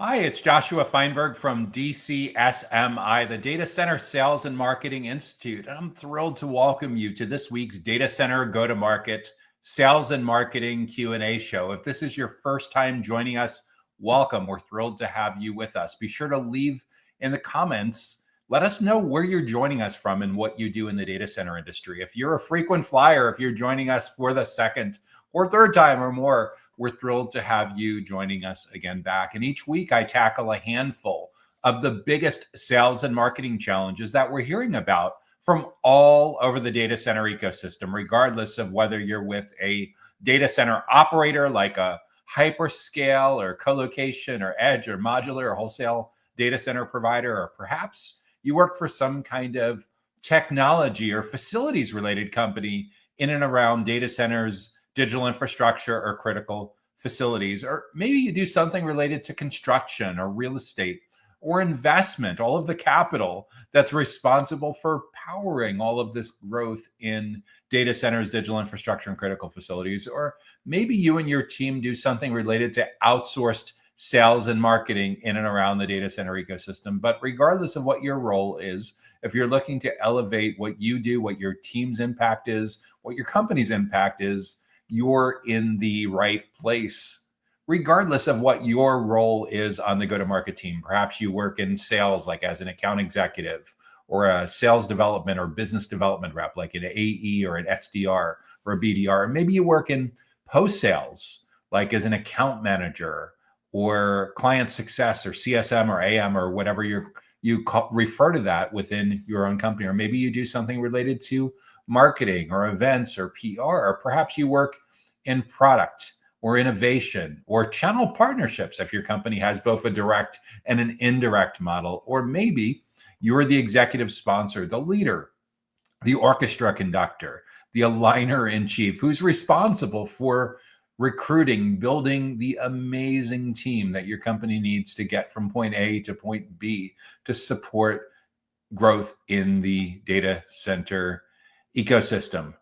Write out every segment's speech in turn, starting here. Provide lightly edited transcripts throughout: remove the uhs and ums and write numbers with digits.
Hi, it's Joshua Feinberg from DCSMI, the Data Center Sales and Marketing Institute. And I'm thrilled to welcome you to this week's Data Center Go-to-Market Sales and Marketing Q&A show. If this is your first time joining us, welcome. We're thrilled to have you with us. Be sure to leave in the comments. Let us know where you're joining us from and what you do in the data center industry. If you're a frequent flyer, if you're joining us for the second or third time or more, we're thrilled to have you joining us again back. And each week I tackle a handful of the biggest sales and marketing challenges that we're hearing about from all over the data center ecosystem, regardless of whether you're with a data center operator like a hyperscale or colocation or edge or modular or wholesale data center provider, or perhaps you work for some kind of technology or facilities related company in and around data centers, digital infrastructure, or critical facilities. Or maybe you do something related to construction or real estate or investment, all of the capital that's responsible for powering all of this growth in data centers, digital infrastructure, and critical facilities. Or maybe you and your team do something related to outsourced sales and marketing in and around the data center ecosystem. But regardless of what your role is, if you're looking to elevate what you do, what your team's impact is, what your company's impact is, you're in the right place, regardless of what your role is on the go-to-market team. Perhaps you work in sales, like as an account executive, or a sales development or business development rep, like an AE or an SDR or a BDR. Or maybe you work in post-sales, like as an account manager or client success or CSM or AM or whatever refer to that within your own company. Or maybe you do something related to marketing or events or PR, or perhaps you work in product or innovation or channel partnerships if your company has both a direct and an indirect model. Or maybe you're the executive sponsor, the leader, the orchestra conductor, the aligner in chief, who's responsible for recruiting, building the amazing team that your company needs to get from point A to point B to support growth in the data center ecosystem.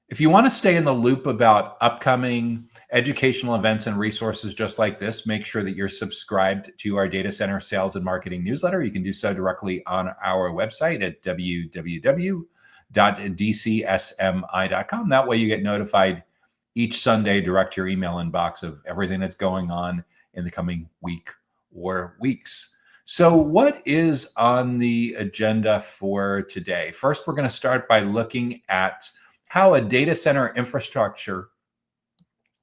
If you want to stay in the loop about upcoming educational events and resources just like this, make sure that you're subscribed to our data center sales and marketing newsletter. You can do so directly on our website at www.dcsmi.com. That way you get notified each Sunday direct to your email inbox of everything that's going on in the coming week or weeks. So what is on the agenda for today? First, we're going to start by looking at how a data center infrastructure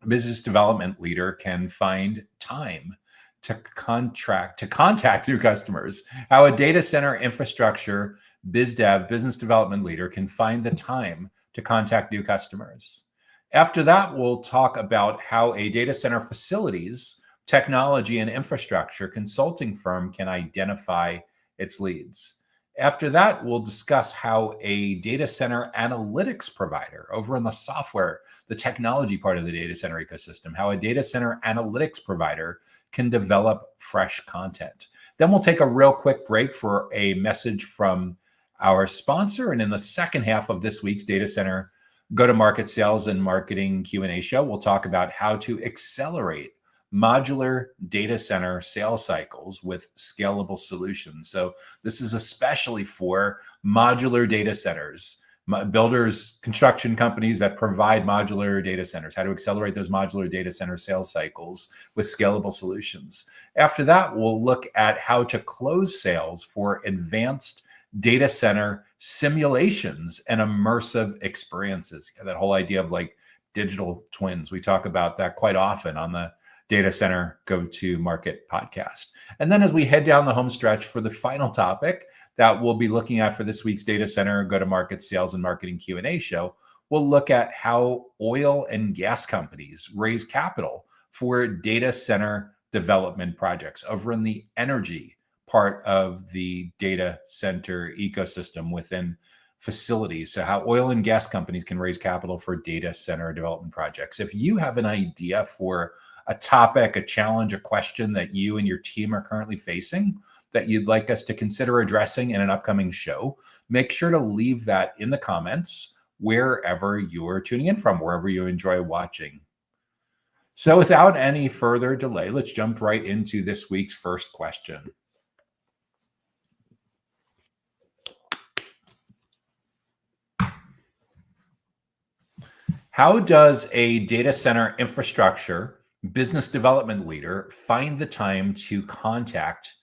business development leader can find time to contact new customers. How a data center infrastructure biz dev business development leader can find the time to contact new customers. After that, we'll talk about how a data center facilities technology and infrastructure consulting firm can identify its leads. After that, we'll discuss how a data center analytics provider over in the software, the technology part of the data center ecosystem, how a data center analytics provider can develop fresh content. Then we'll take a real quick break for a message from our sponsor. And in the second half of this week's data center go-to-market sales and marketing Q&A show, we'll talk about how to accelerate modular data center sales cycles with scalable solutions. So this is especially for modular data centers, builders, construction companies that provide modular data centers, how to accelerate those modular data center sales cycles with scalable solutions. After that, we'll look at how to close sales for advanced data center simulations and immersive experiences. That whole idea of like digital twins. We talk about that quite often on the Data Center Go-to-Market podcast. And then as we head down the home stretch for the final topic that we'll be looking at for this week's Data Center Go-to-Market Sales and Marketing Q&A show, we'll look at how oil and gas companies raise capital for data center development projects over in the energy part of the data center ecosystem within facilities. So how oil and gas companies can raise capital for data center development projects. If you have an idea for a topic, a challenge, a question that you and your team are currently facing that you'd like us to consider addressing in an upcoming show, make sure to leave that in the comments wherever you're tuning in from, wherever you enjoy watching. So without any further delay, let's jump right into this week's first question. How does a data center infrastructure business development leader find the time to contact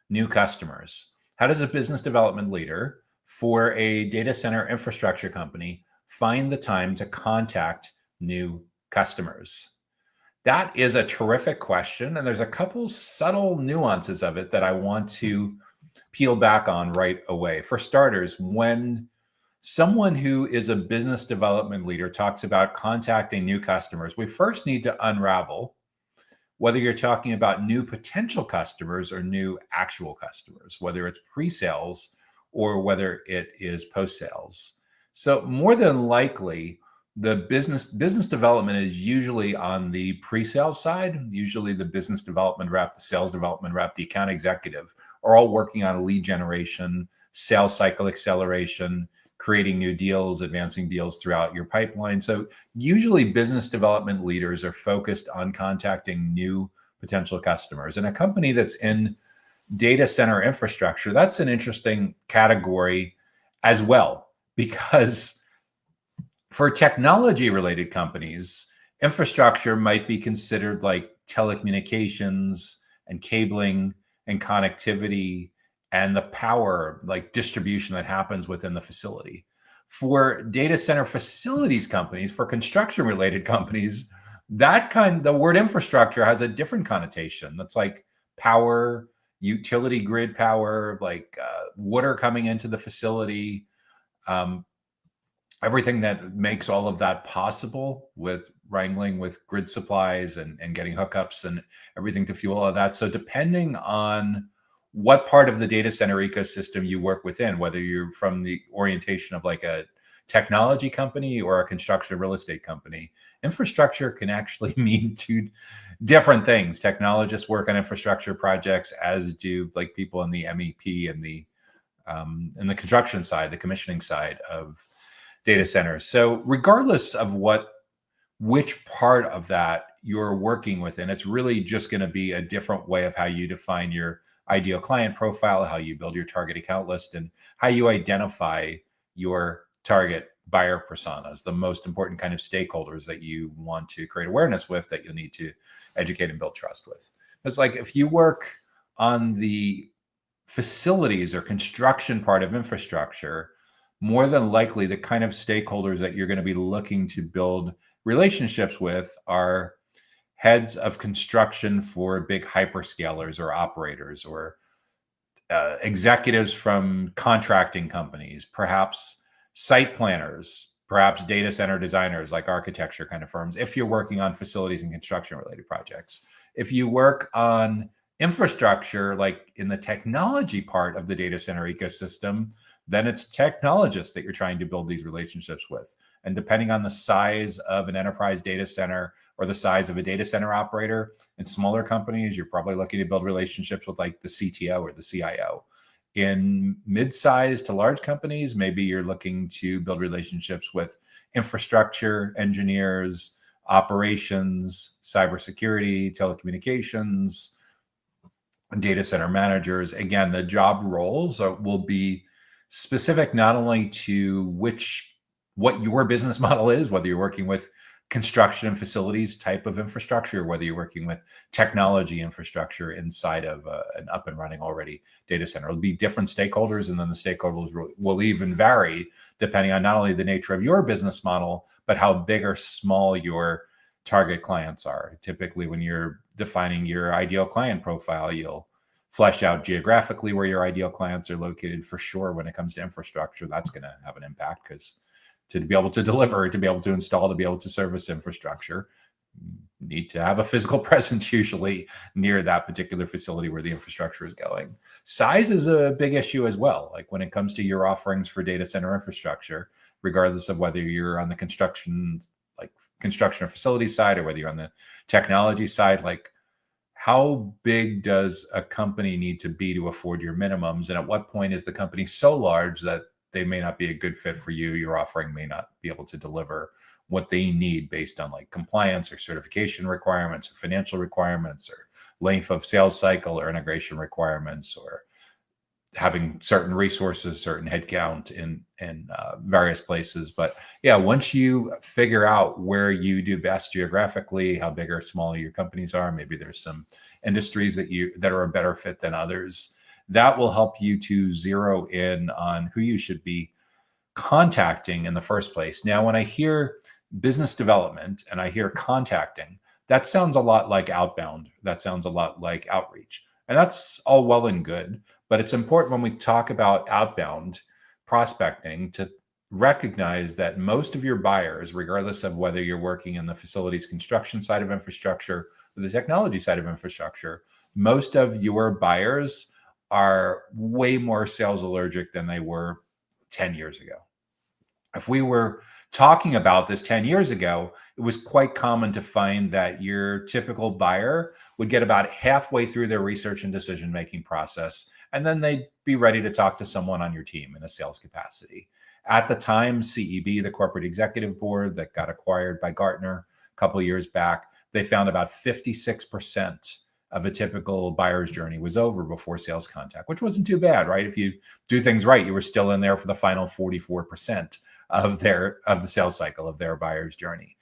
new customers? How does a business development leader for a data center infrastructure company find the time to contact new customers? That is a terrific question. And there's a couple subtle nuances of it that I want to peel back on right away. For starters, when someone who is a business development leader talks about contacting new customers, we first need to unravel whether you're talking about new potential customers or new actual customers, whether it's pre-sales or whether it is post-sales. So more than likely, the business development is usually on the pre-sales side. Usually the business development rep, the sales development rep, the account executive are all working on lead generation, sales cycle acceleration, creating new deals, advancing deals throughout your pipeline. So usually business development leaders are focused on contacting new potential customers. And a company that's in data center infrastructure, that's an interesting category as well, because for technology related companies, infrastructure might be considered like telecommunications and cabling and connectivity and the power like distribution that happens within the facility. For data center facilities companies, for construction related companies, the word infrastructure has a different connotation. That's like power, utility grid power, like water coming into the facility, everything that makes all of that possible, with wrangling with grid supplies and getting hookups and everything to fuel all of that. So depending on what part of the data center ecosystem you work within, whether you're from the orientation of like a technology company or a construction real estate company, infrastructure can actually mean two different things. Technologists work on infrastructure projects, as do like people in the MEP and the construction side, the commissioning side of data centers. So regardless of which part of that you're working within, it's really just going to be a different way of how you define your ideal client profile, how you build your target account list, and how you identify your target buyer personas, the most important kind of stakeholders that you want to create awareness with, that you'll need to educate and build trust with. It's like if you work on the facilities or construction part of infrastructure, more than likely the kind of stakeholders that you're going to be looking to build relationships with are heads of construction for big hyperscalers or operators, or executives from contracting companies, perhaps site planners, perhaps data center designers, like architecture kind of firms, if you're working on facilities and construction related projects. If you work on infrastructure, like in the technology part of the data center ecosystem, then it's technologists that you're trying to build these relationships with. And depending on the size of an enterprise data center or the size of a data center operator, in smaller companies, you're probably looking to build relationships with like the CTO or the CIO. In mid-sized to large companies, maybe you're looking to build relationships with infrastructure engineers, operations, cybersecurity, telecommunications, data center managers. Again, the job roles will be specific not only to what your business model is, whether you're working with construction and facilities type of infrastructure, or whether you're working with technology infrastructure inside of an up and running already data center. It'll be different stakeholders, and then the stakeholders will even vary depending on not only the nature of your business model, but how big or small your target clients are. Typically, when you're defining your ideal client profile, you'll flesh out geographically where your ideal clients are located. For sure, when it comes to infrastructure, that's going to have an impact, because to be able to deliver, to be able to install, to be able to service infrastructure, you need to have a physical presence usually near that particular facility where the infrastructure is going. Size is a big issue as well. Like when it comes to your offerings for data center infrastructure, regardless of whether you're on the construction or facility side, or whether you're on the technology side, like how big does a company need to be to afford your minimums? And at what point is the company so large that they may not be a good fit for you? Your offering may not be able to deliver what they need based on like compliance or certification requirements or financial requirements or length of sales cycle or integration requirements or having certain resources, certain headcount in various places. But yeah, once you figure out where you do best geographically, how big or small your companies are, maybe there's some industries that are a better fit than others. That will help you to zero in on who you should be contacting in the first place. Now, when I hear business development and I hear contacting, that sounds a lot like outbound. That sounds a lot like outreach. And that's all well and good. But it's important when we talk about outbound prospecting to recognize that most of your buyers, regardless of whether you're working in the facilities construction side of infrastructure or the technology side of infrastructure, most of your buyers are way more sales allergic than they were 10 years ago. If we were talking about this 10 years ago, it was quite common to find that your typical buyer would get about halfway through their research and decision-making process, and then they'd be ready to talk to someone on your team in a sales capacity. At the time, CEB, the Corporate Executive Board that got acquired by Gartner a couple of years back, they found about 56% of a typical buyer's journey was over before sales contact, which wasn't too bad, right? If you do things right, you were still in there for the final 44% of the sales cycle of their buyer's journey.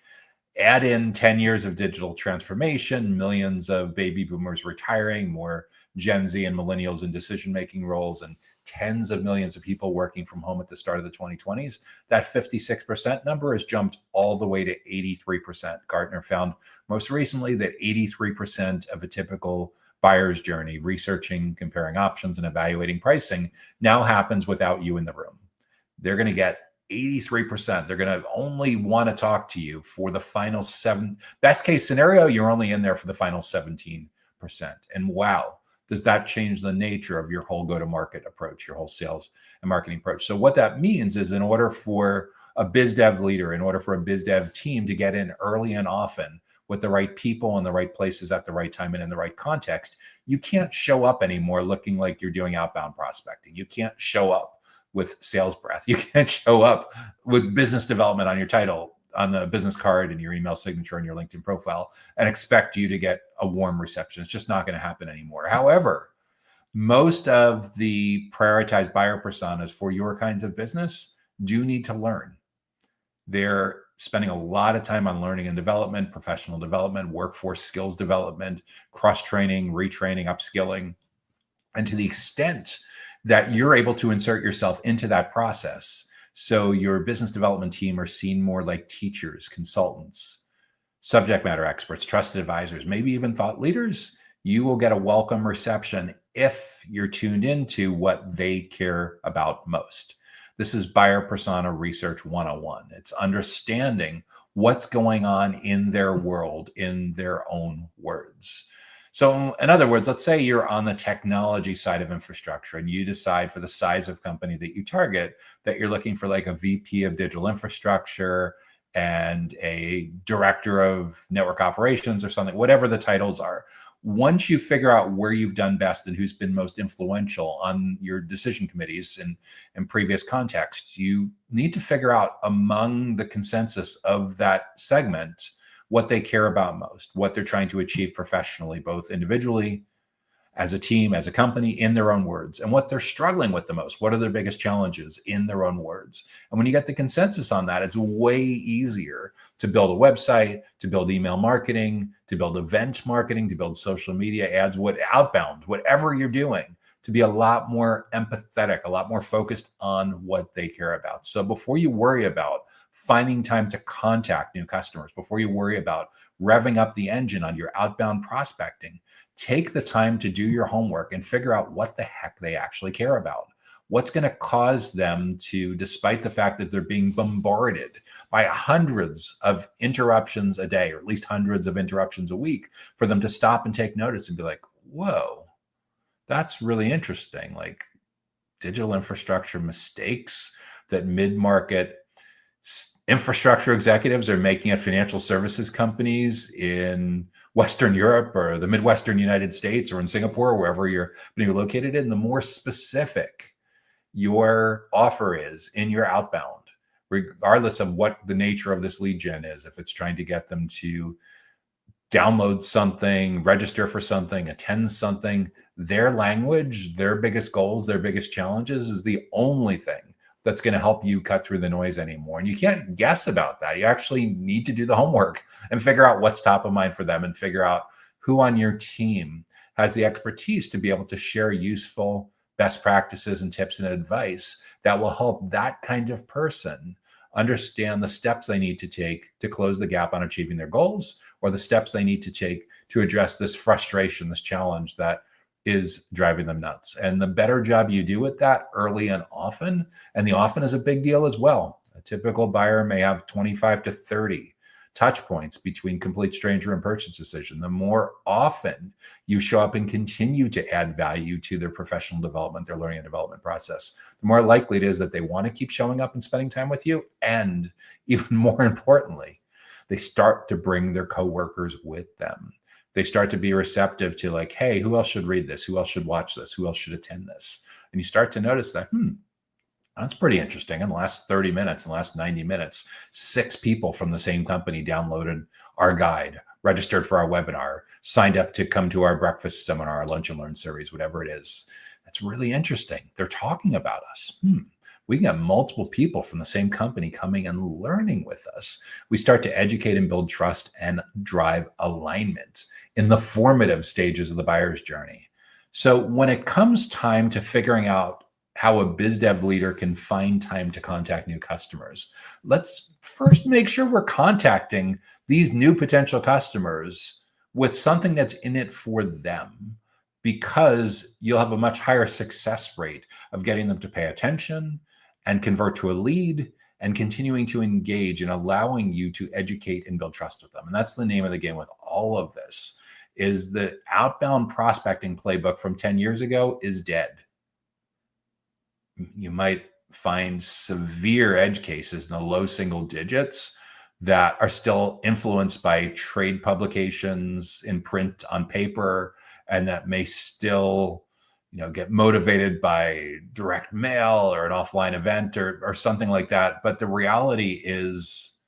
Add in 10 years of digital transformation, millions of baby boomers retiring, more Gen Z and millennials in decision-making roles, and tens of millions of people working from home at the start of the 2020s, that 56% number has jumped all the way to 83%. Gartner found most recently that 83% of a typical buyer's journey, researching, comparing options, and evaluating pricing, now happens without you in the room. They're going to get 83%. They're going to only want to talk to you for the final best case scenario, you're only in there for the final 17%. And wow, does that change the nature of your whole go-to-market approach, your whole sales and marketing approach? So what that means is in order for a biz dev leader, in order for a biz dev team to get in early and often with the right people in the right places at the right time and in the right context, you can't show up anymore looking like you're doing outbound prospecting. You can't show up with sales breath. You can't show up with business development on your title, on the business card and your email signature and your LinkedIn profile and expect you to get a warm reception. It's just not going to happen anymore. However, most of the prioritized buyer personas for your kinds of business do need to learn. They're spending a lot of time on learning and development, professional development, workforce skills development, cross-training, retraining, upskilling. And to the extent that you're able to insert yourself into that process, so your business development team are seen more like teachers, consultants, subject matter experts, trusted advisors, maybe even thought leaders, you will get a welcome reception if you're tuned into what they care about most. This is buyer persona research 101. It's understanding what's going on in their world in their own words. So in other words, let's say you're on the technology side of infrastructure and you decide for the size of company that you target that you're looking for like a VP of digital infrastructure and a director of network operations or something, whatever the titles are. Once you figure out where you've done best and who's been most influential on your decision committees in previous contexts, you need to figure out among the consensus of that segment what they care about most, what they're trying to achieve professionally, both individually, as a team, as a company, in their own words, and what they're struggling with the most. What are their biggest challenges in their own words? And when you get the consensus on that, it's way easier to build a website, to build email marketing, to build event marketing, to build social media ads, outbound, whatever you're doing, to be a lot more empathetic, a lot more focused on what they care about. So before you worry about finding time to contact new customers, before you worry about revving up the engine on your outbound prospecting, take the time to do your homework and figure out what the heck they actually care about. What's going to cause them to, despite the fact that they're being bombarded by hundreds of interruptions a day, or at least hundreds of interruptions a week, for them to stop and take notice and be like, whoa, that's really interesting. Like digital infrastructure mistakes that mid-market infrastructure executives are making at financial services companies in Western Europe or the Midwestern United States or in Singapore, or wherever you're located in, the more specific your offer is in your outbound, regardless of what the nature of this lead gen is. If it's trying to get them to download something, register for something, attend something, their language, their biggest goals, their biggest challenges is the only thing that's going to help you cut through the noise anymore. And you can't guess about that. You actually need to do the homework and figure out what's top of mind for them and figure out who on your team has the expertise to be able to share useful best practices and tips and advice that will help that kind of person understand the steps they need to take to close the gap on achieving their goals, or the steps they need to take to address this frustration, this challenge that is driving them nuts. And the better job you do with that early and often, and the often is a big deal as well. A typical buyer may have 25 to 30 touch points between complete stranger and purchase decision. The more often you show up and continue to add value to their professional development, their learning and development process, the more likely it is that they want to keep showing up and spending time with you. And even more importantly, they start to bring their coworkers with them. They start to be receptive to like, hey, who else should read this? Who else should watch this? Who else should attend this? And you start to notice that, that's pretty interesting. In the last 30 minutes, in the last 90 minutes, 6 people from the same company downloaded our guide, registered for our webinar, signed up to come to our breakfast seminar, our lunch and learn series, whatever it is. That's really interesting. They're talking about us. We can get multiple people from the same company coming and learning with us. We start to educate and build trust and drive alignment in the formative stages of the buyer's journey. So when it comes time to figuring out how a biz dev leader can find time to contact new customers, let's first make sure we're contacting these new potential customers with something that's in it for them, because you'll have a much higher success rate of getting them to pay attention and convert to a lead and continuing to engage and allowing you to educate and build trust with them. And that's the name of the game with all of this, is the outbound prospecting playbook from 10 years ago is dead. You might find severe edge cases in the low single digits that are still influenced by trade publications in print on paper, and that may still, get motivated by direct mail or an offline event or something like that. But the reality is,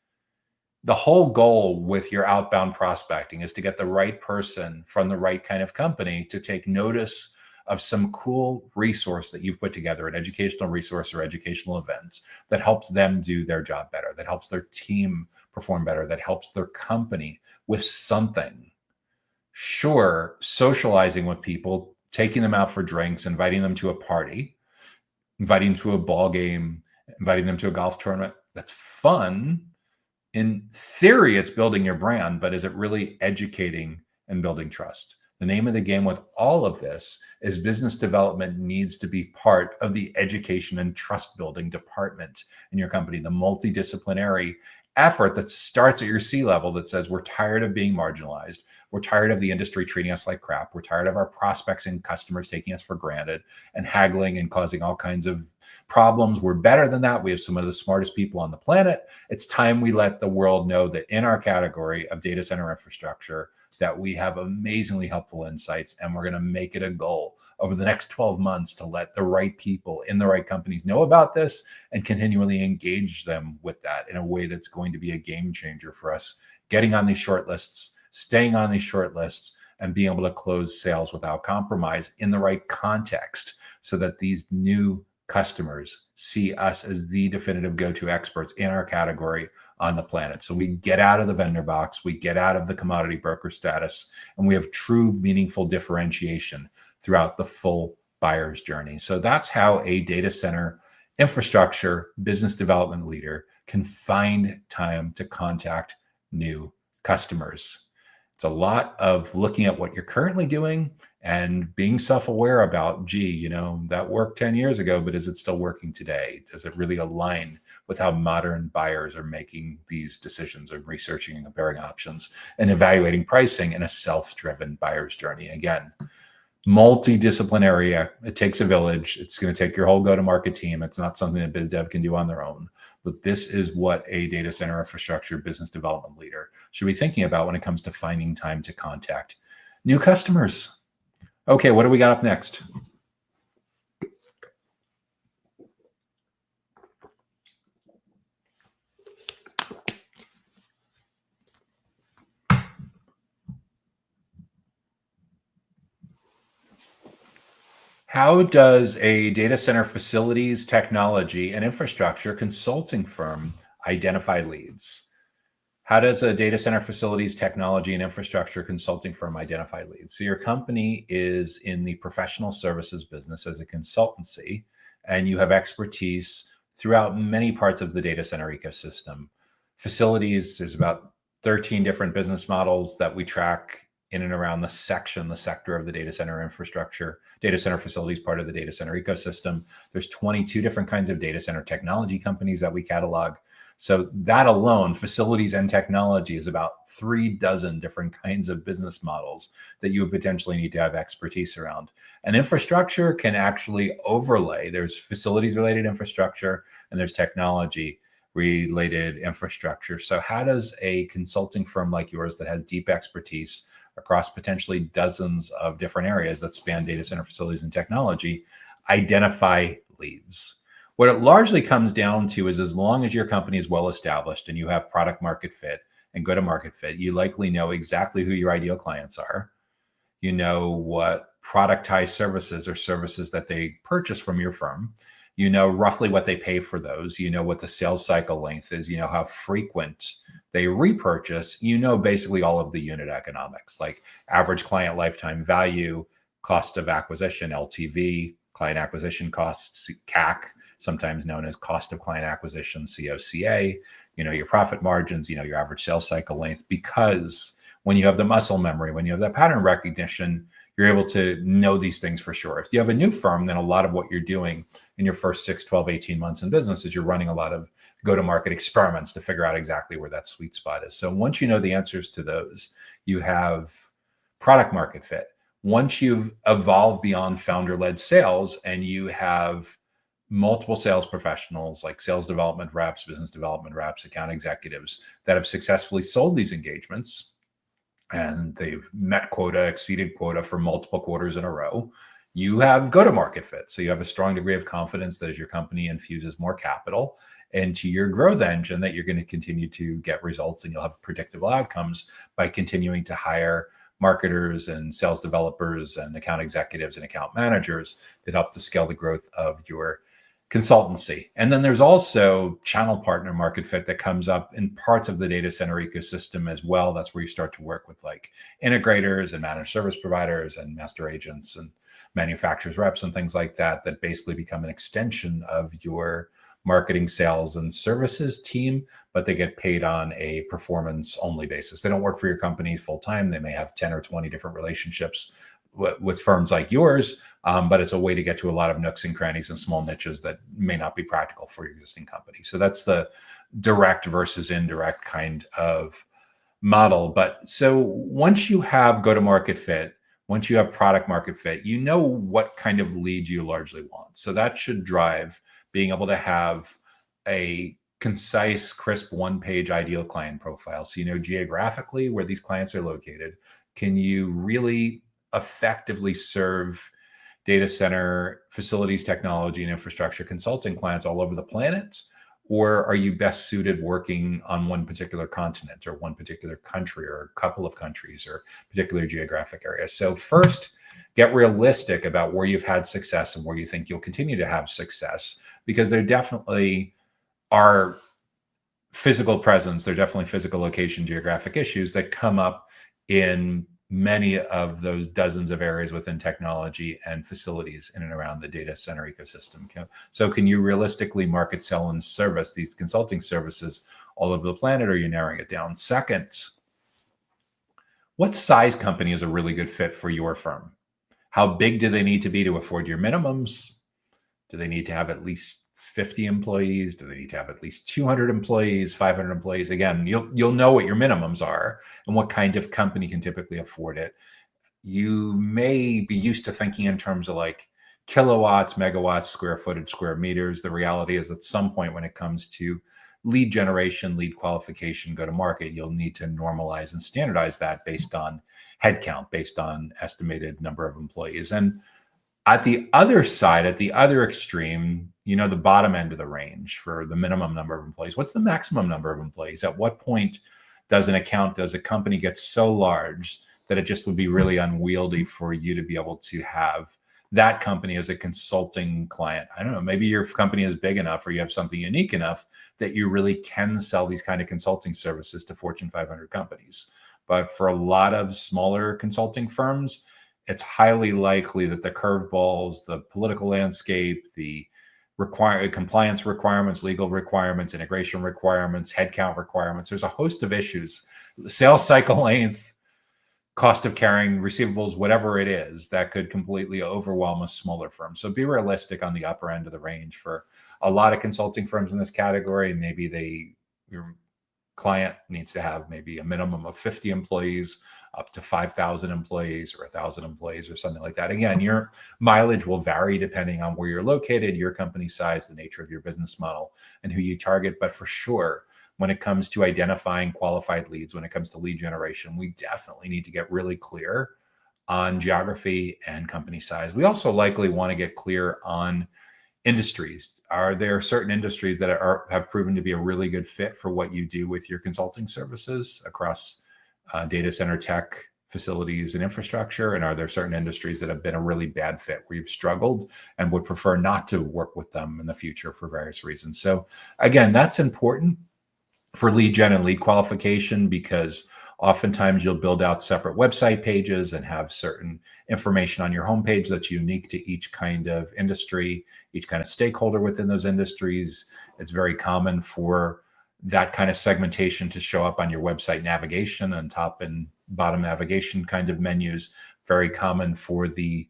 the whole goal with your outbound prospecting is to get the right person from the right kind of company to take notice of some cool resource that you've put together, an educational resource or educational event that helps them do their job better, that helps their team perform better, that helps their company with something. Sure, socializing with people, taking them out for drinks, inviting them to a party, inviting them to a ball game, inviting them to a golf tournament, that's fun. In theory, it's building your brand, but is it really educating and building trust? The name of the game with all of this is business development needs to be part of the education and trust building department in your company, the multidisciplinary effort that starts at your C-level that says, we're tired of being marginalized. We're tired of the industry treating us like crap. We're tired of our prospects and customers taking us for granted and haggling and causing all kinds of problems. We're better than that. We have some of the smartest people on the planet. It's time we let the world know that in our category of data center infrastructure, that we have amazingly helpful insights, and we're going to make it a goal over the next 12 months to let the right people in the right companies know about this and continually engage them with that in a way that's going to be a game changer for us, getting on these short lists, staying on these short lists, and being able to close sales without compromise in the right context, so that these new customers see us as the definitive go-to experts in our category on the planet. So we get out of the vendor box, we get out of the commodity broker status, and we have true meaningful differentiation throughout the full buyer's journey. So that's how a data center infrastructure business development leader can find time to contact new customers. It's a lot of looking at what you're currently doing and being self-aware about, that worked 10 years ago, but is it still working today? Does it really align with how modern buyers are making these decisions and researching and comparing options and evaluating pricing in a self-driven buyer's journey? Again, multidisciplinary. It takes a village. It's going to take your whole go-to-market team. It's not something that biz dev can do on their own. But this is what a data center infrastructure business development leader should be thinking about when it comes to finding time to contact new customers. Okay, what do we got up next? How does a data center facilities, technology, and infrastructure consulting firm identify leads? How does a data center facilities, technology, and infrastructure consulting firm identify leads? So, your company is in the professional services business as a consultancy, and you have expertise throughout many parts of the data center ecosystem. Facilities, there's about 13 different business models that we track in and around the sector of the data center infrastructure, data center facilities part of the data center ecosystem. There's 22 different kinds of data center technology companies that we catalog. So that alone, facilities and technology, is about 36 different kinds of business models that you would potentially need to have expertise around. And infrastructure can actually overlay. There's facilities related infrastructure and there's technology related infrastructure. So how does a consulting firm like yours that has deep expertise across potentially dozens of different areas that span data center facilities and technology identify leads? What it largely comes down to is, as long as your company is well established and you have product market fit and go to market fit, you likely know exactly who your ideal clients are. You know what productized services or services that they purchase from your firm. You know roughly what they pay for those. You know what the sales cycle length is. You know how frequent they repurchase. You know basically all of the unit economics, like average client lifetime value, cost of acquisition, LTV, client acquisition costs, CAC, sometimes known as cost of client acquisition, COCA, you know, your profit margins, you know, your average sales cycle length, because when you have the muscle memory, when you have that pattern recognition, you're able to know these things for sure. If you have a new firm, then a lot of what you're doing in your first 6, 12, 18 months in business is you're running a lot of go-to-market experiments to figure out exactly where that sweet spot is. So once you know the answers to those, you have product market fit. Once you've evolved beyond founder-led sales and you have multiple sales professionals like sales development reps, business development reps, account executives that have successfully sold these engagements, and they've met quota, exceeded quota for multiple quarters in a row, you have go-to-market fit. So you have a strong degree of confidence that as your company infuses more capital into your growth engine, that you're going to continue to get results and you'll have predictable outcomes by continuing to hire marketers and sales developers and account executives and account managers that help to scale the growth of your consultancy. And then there's also channel partner market fit that comes up in parts of the data center ecosystem as well. That's where you start to work with like integrators and managed service providers and master agents and manufacturers reps and things like that, that basically become an extension of your marketing, sales, and services team, but they get paid on a performance only basis. They don't work for your company full time. They may have 10 or 20 different relationships with firms like yours, but it's a way to get to a lot of nooks and crannies and small niches that may not be practical for your existing company. So that's the direct versus indirect kind of model. But so once you have go-to-market fit, once you have product market fit, you know what kind of lead you largely want. So that should drive being able to have a concise, crisp, one-page ideal client profile. So you know geographically where these clients are located. Can you really effectively serve data center facilities, technology, and infrastructure consulting clients all over the planet? Or are you best suited working on one particular continent or one particular country or a couple of countries or particular geographic areas? So first, get realistic about where you've had success and where you think you'll continue to have success, because there definitely are physical presence, there are definitely physical location, geographic issues that come up in many of those dozens of areas within technology and facilities in and around the data center ecosystem. So can you realistically market, sell, and service these consulting services all over the planet, or are you narrowing it down? Second, what size company is a really good fit for your firm? How big do they need to be to afford your minimums? Do they need to have at least 50 employees? Do they need to have at least 200 employees, 500 employees? Again, you'll know what your minimums are and what kind of company can typically afford it. You may be used to thinking in terms of like kilowatts, megawatts, square footage, square meters. The reality is at some point when it comes to lead generation, lead qualification, go to market, you'll need to normalize and standardize that based on headcount, based on estimated number of employees. And at the other side, at the other extreme, you know, the bottom end of the range for the minimum number of employees. What's the maximum number of employees? At what point does a company get so large that it just would be really unwieldy for you to be able to have that company as a consulting client. I don't know, maybe your company is big enough or you have something unique enough that you really can sell these kind of consulting services to Fortune 500 companies. But for a lot of smaller consulting firms, it's highly likely that the curveballs, the political landscape, the compliance requirements, legal requirements, integration requirements, headcount requirements, there's a host of issues. The sales cycle length, cost of carrying receivables, whatever it is, that could completely overwhelm a smaller firm. So be realistic on the upper end of the range for a lot of consulting firms in this category. Maybe your client needs to have maybe a minimum of 50 employees up to 5,000 employees or 1,000 employees or something like that. Again, your mileage will vary depending on where you're located, your company size, the nature of your business model, and who you target. But for sure, when it comes to identifying qualified leads, when it comes to lead generation, we definitely need to get really clear on geography and company size. We also likely want to get clear on industries. Are there certain industries that have proven to be a really good fit for what you do with your consulting services across data center tech, facilities, and infrastructure? And are there certain industries that have been a really bad fit where you've struggled and would prefer not to work with them in the future for various reasons? So again, that's important for lead gen and lead qualification, because oftentimes you'll build out separate website pages and have certain information on your homepage that's unique to each kind of industry, each kind of stakeholder within those industries. It's very common for that kind of segmentation to show up on your website navigation and top and bottom navigation kind of menus. Very common for the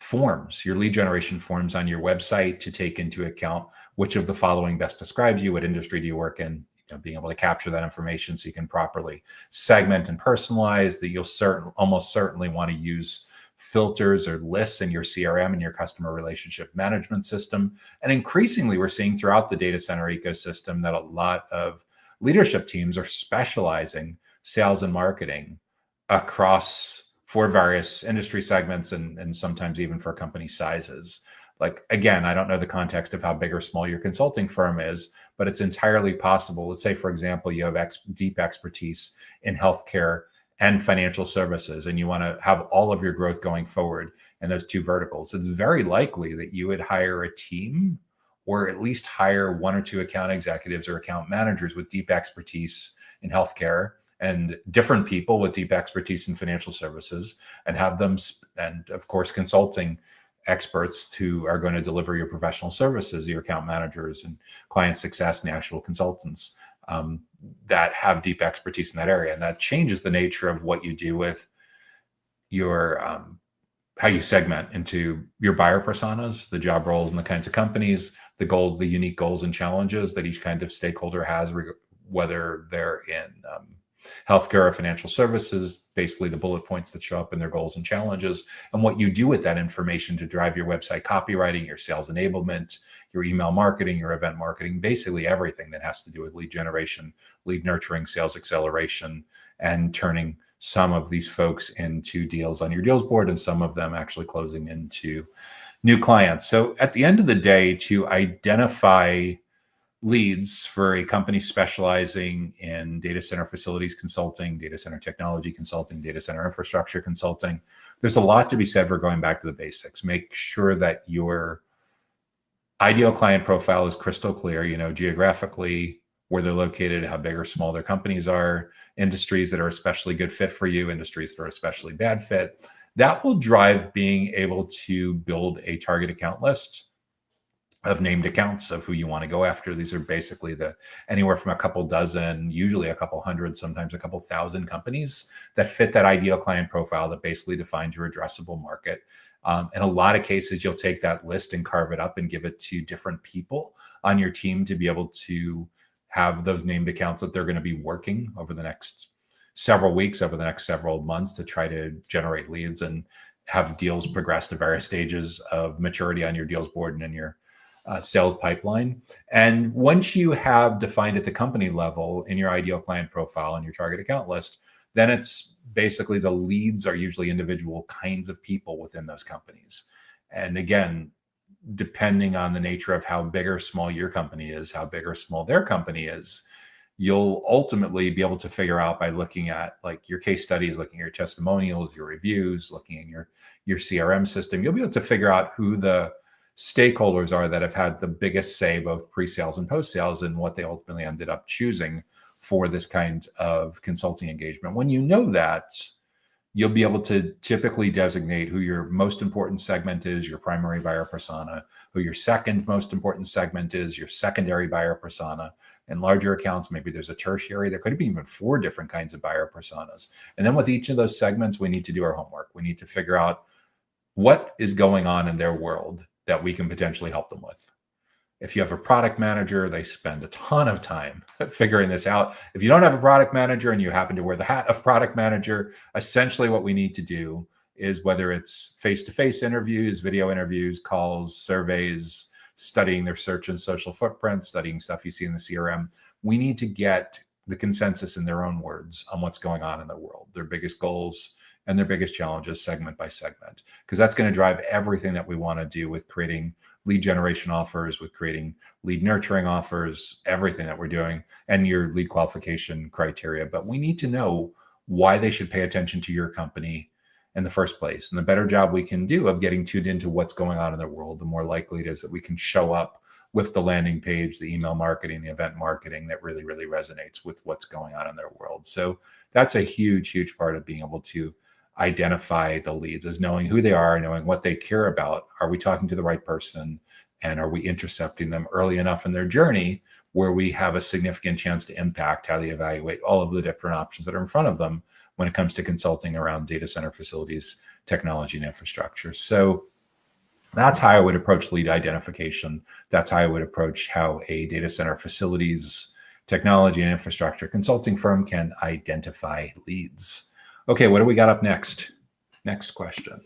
forms, your lead generation forms on your website, to take into account which of the following best describes you, what industry do you work in, being able to capture that information so you can properly segment and personalize. That you'll almost certainly want to use filters or lists in your CRM and your customer relationship management system. And increasingly, we're seeing throughout the data center ecosystem that a lot of leadership teams are specializing sales and marketing across for various industry segments and sometimes even for company sizes. Like, again, I don't know the context of how big or small your consulting firm is, but it's entirely possible. Let's say, for example, you have deep expertise in healthcare and financial services, and you want to have all of your growth going forward in those two verticals. It's very likely that you would hire a team, or at least hire one or two account executives or account managers with deep expertise in healthcare, and different people with deep expertise in financial services, and have them, and of course, consulting experts who are going to deliver your professional services, your account managers and client success and the actual consultants that have deep expertise in that area. And that changes the nature of what you do with your how you segment into your buyer personas, the job roles and the kinds of companies, the goals, the unique goals and challenges that each kind of stakeholder has, whether they're in healthcare or financial services, basically the bullet points that show up in their goals and challenges, and what you do with that information to drive your website copywriting, your sales enablement, your email marketing, your event marketing, basically everything that has to do with lead generation, lead nurturing, sales acceleration, and turning some of these folks into deals on your deals board and some of them actually closing into new clients. So at the end of the day, to identify leads for a company specializing in data center facilities consulting, data center technology consulting, data center infrastructure consulting, there's a lot to be said for going back to the basics. Make sure that your ideal client profile is crystal clear, geographically, where they're located, how big or small their companies are, industries that are especially good fit for you, industries that are especially bad fit. That will drive being able to build a target account list of named accounts of who you want to go after. These are basically anywhere from a couple dozen, usually a couple hundred, sometimes a couple thousand companies that fit that ideal client profile that basically defines your addressable market. In a lot of cases, you'll take that list and carve it up and give it to different people on your team to be able to have those named accounts that they're going to be working over the next several weeks, over the next several months, to try to generate leads and have deals progress to various stages of maturity on your deals board and in your sales pipeline. And once you have defined at the company level in your ideal client profile and your target account list, then it's basically the leads are usually individual kinds of people within those companies. And again, depending on the nature of how big or small your company is, how big or small their company is, you'll ultimately be able to figure out by looking at like your case studies, looking at your testimonials, your reviews, looking at your CRM system. You'll be able to figure out who the stakeholders are that have had the biggest say, both pre-sales and post-sales, and what they ultimately ended up choosing for this kind of consulting engagement. When you know that, you'll be able to typically designate who your most important segment is, your primary buyer persona, who your second most important segment is, your secondary buyer persona. In larger accounts, maybe there's a tertiary. There could be even 4 different kinds of buyer personas. And then with each of those segments, we need to do our homework. We need to figure out what is going on in their world that we can potentially help them with. If you have a product manager, they spend a ton of time figuring this out. If you don't have a product manager and you happen to wear the hat of product manager, essentially what we need to do is, whether it's face-to-face interviews, video interviews, calls, surveys, studying their search and social footprint, studying stuff you see in the CRM, we need to get the consensus in their own words on what's going on in their world, their biggest goals and their biggest challenges, segment by segment, because that's going to drive everything that we want to do with creating lead generation offers, with creating lead nurturing offers, everything that we're doing, and your lead qualification criteria. But we need to know why they should pay attention to your company in the first place. And the better job we can do of getting tuned into what's going on in their world, the more likely it is that we can show up with the landing page, the email marketing, the event marketing that really, really resonates with what's going on in their world. So that's a huge, huge part of being able to identify the leads, is knowing who they are, knowing what they care about. Are we talking to the right person? And are we intercepting them early enough in their journey where we have a significant chance to impact how they evaluate all of the different options that are in front of them when it comes to consulting around data center facilities, technology, and infrastructure? So that's how I would approach lead identification. That's how I would approach how a data center facilities, technology, and infrastructure consulting firm can identify leads. Okay, what do we got up next? Next question.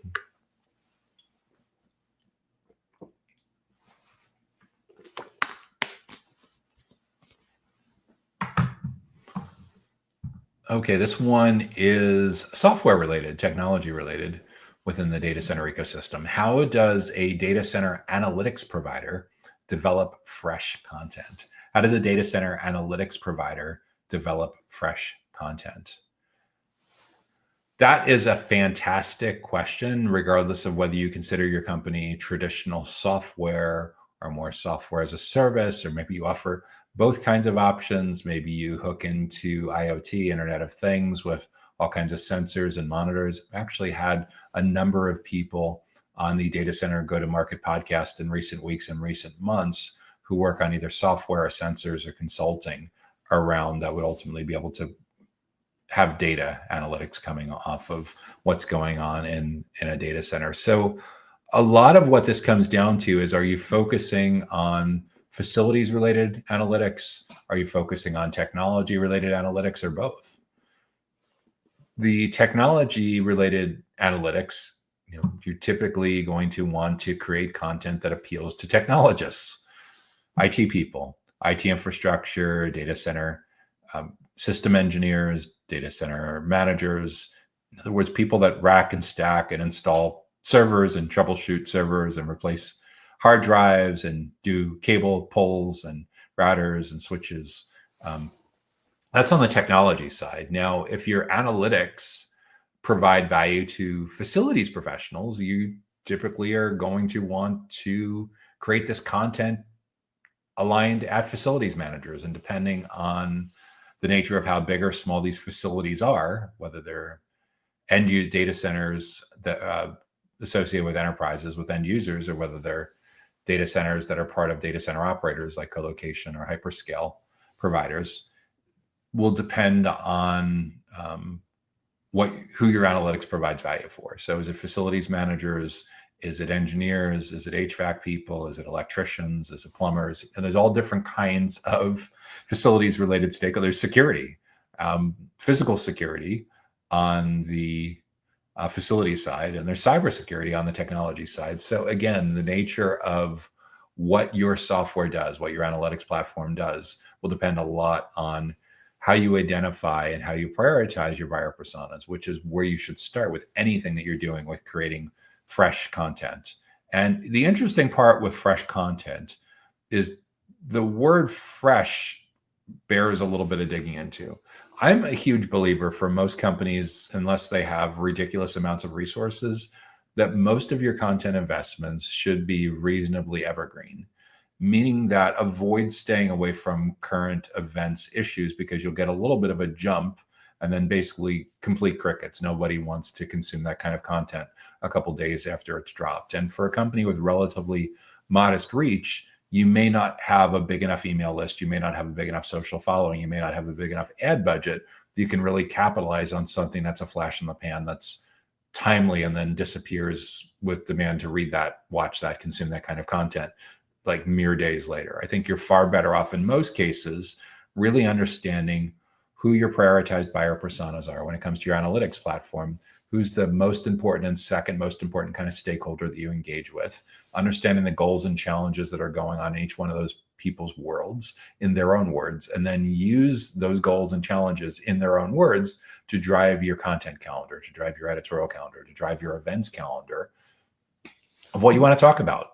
Okay, this one is software related, technology related within the data center ecosystem. How does a data center analytics provider develop fresh content? How does a data center analytics provider develop fresh content? That is a fantastic question, regardless of whether you consider your company traditional software or more software as a service, or maybe you offer both kinds of options. Maybe you hook into IoT, Internet of Things, with all kinds of sensors and monitors. I've actually had a number of people on the Data Center Go-to-Market podcast in recent weeks and recent months who work on either software or sensors or consulting around that would ultimately be able to have data analytics coming off of what's going on in a data center. So a lot of what this comes down to is, are you focusing on facilities related analytics? Are you focusing on technology related analytics, or both? The technology related analytics, you're typically going to want to create content that appeals to technologists, IT people, IT infrastructure, data center system engineers, data center managers. In other words, people that rack and stack and install servers and troubleshoot servers and replace hard drives and do cable pulls and routers and switches. That's on the technology side. Now, if your analytics provide value to facilities professionals, you typically are going to want to create this content aligned at facilities managers. And depending on the nature of how big or small these facilities are, whether they're end use data centers that associated with enterprises with end users, or whether they're data centers that are part of data center operators like colocation or hyperscale providers, will depend on who your analytics provides value for. So is it facilities managers? Is it engineers? Is it HVAC people? Is it electricians? Is it plumbers? And there's all different kinds of facilities related stakeholders. Security, physical security on the facility side, and there's cybersecurity on the technology side. So again, the nature of what your software does, what your analytics platform does, will depend a lot on how you identify and how you prioritize your buyer personas, which is where you should start with anything that you're doing with creating fresh content. And the interesting part with fresh content is the word fresh bears a little bit of digging into. I'm a huge believer for most companies, unless they have ridiculous amounts of resources, that most of your content investments should be reasonably evergreen, meaning that avoid staying away from current events issues because you'll get a little bit of a jump and then basically complete crickets. Nobody wants to consume that kind of content a couple days after it's dropped. And for a company with relatively modest reach, you may not have a big enough email list. You may not have a big enough social following. You may not have a big enough ad budget that you can really capitalize on something that's a flash in the pan, that's timely, and then disappears with demand to read that, watch that, consume that kind of content like mere days later. I think you're far better off in most cases really understanding who your prioritized buyer personas are when it comes to your analytics platform, who's the most important and second most important kind of stakeholder that you engage with, understanding the goals and challenges that are going on in each one of those people's worlds in their own words, and then use those goals and challenges in their own words to drive your content calendar, to drive your editorial calendar, to drive your events calendar of what you want to talk about.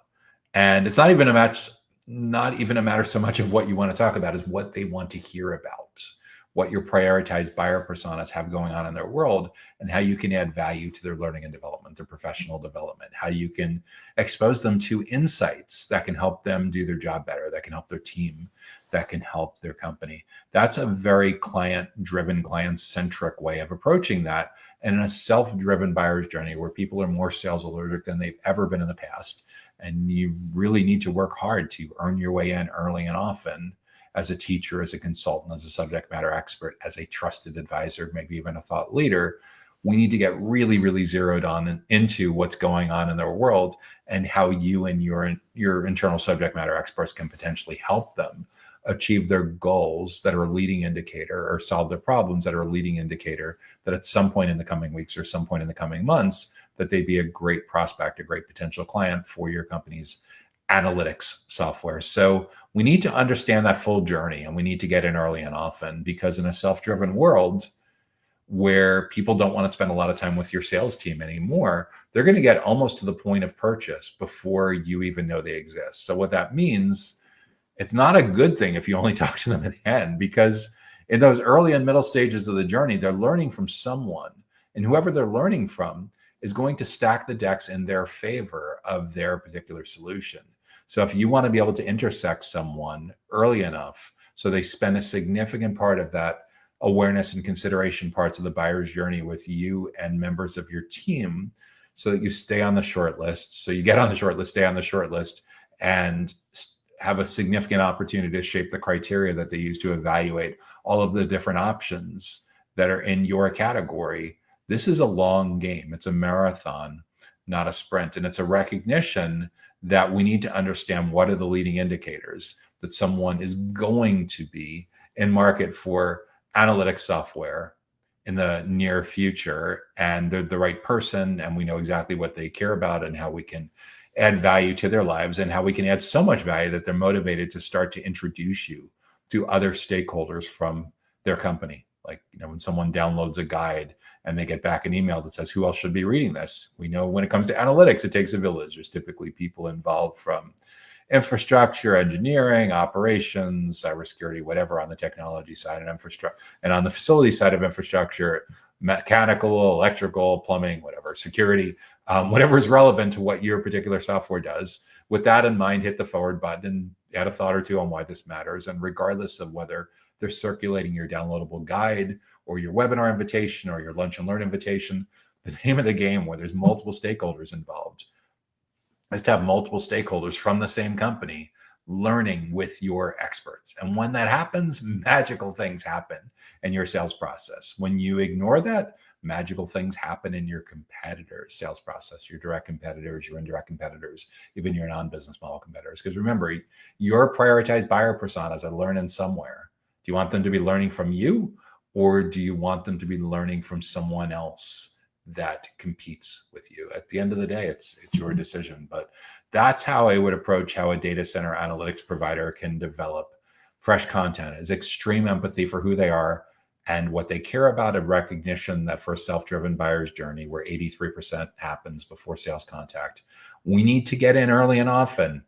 And it's not even a matter so much of what you want to talk about, is what they want to hear about, what your prioritized buyer personas have going on in their world, and how you can add value to their learning and development, their professional development, how you can expose them to insights that can help them do their job better, that can help their team, that can help their company. That's a very client-driven, client-centric way of approaching that. And in a self-driven buyer's journey where people are more sales allergic than they've ever been in the past, and you really need to work hard to earn your way in early and often, as a teacher, as a consultant, as a subject matter expert, as a trusted advisor, maybe even a thought leader, we need to get really, really zeroed on into what's going on in their world and how you and your internal subject matter experts can potentially help them achieve their goals that are a leading indicator, or solve their problems that are a leading indicator that at some point in the coming weeks or some point in the coming months, that they'd be a great prospect, a great potential client for your company's analytics software. So we need to understand that full journey, and we need to get in early and often, because in a self-driven world where people don't want to spend a lot of time with your sales team anymore, they're going to get almost to the point of purchase before you even know they exist. So what that means, it's not a good thing if you only talk to them at the end, because in those early and middle stages of the journey, they're learning from someone, and whoever they're learning from is going to stack the decks in their favor of their particular solution. So if you want to be able to intersect someone early enough so they spend a significant part of that awareness and consideration parts of the buyer's journey with you and members of your team, so that you stay on the short list. So you get on the short list, stay on the short list, and have a significant opportunity to shape the criteria that they use to evaluate all of the different options that are in your category. This is a long game. It's a marathon, not a sprint. And it's a recognition that we need to understand what are the leading indicators that someone is going to be in market for analytics software in the near future. And they're the right person, and we know exactly what they care about and how we can add value to their lives, and how we can add so much value that they're motivated to start to introduce you to other stakeholders from their company. Like, when someone downloads a guide and they get back an email that says, who else should be reading this? We know when it comes to analytics, it takes a village. There's typically people involved from infrastructure, engineering, operations, cybersecurity, whatever, on the technology side and infrastructure, and on the facility side of infrastructure, mechanical, electrical, plumbing, whatever, security, whatever is relevant to what your particular software does. With that in mind, hit the forward button and add a thought or two on why this matters. And regardless of whether they're circulating your downloadable guide or your webinar invitation or your lunch and learn invitation, the name of the game where there's multiple stakeholders involved is to have multiple stakeholders from the same company learning with your experts. And when that happens, magical things happen in your sales process. When you ignore that, magical things happen in your competitors' sales process, your direct competitors, your indirect competitors, even your non-business model competitors. Because remember, your prioritized buyer personas are learning somewhere. Do you want them to be learning from you, or do you want them to be learning from someone else that competes with you? At the end of the day, it's your decision. But that's how I would approach how a data center analytics provider can develop fresh content, is extreme empathy for who they are and what they care about, a recognition that for a self-driven buyer's journey where 83% happens before sales contact, we need to get in early and often.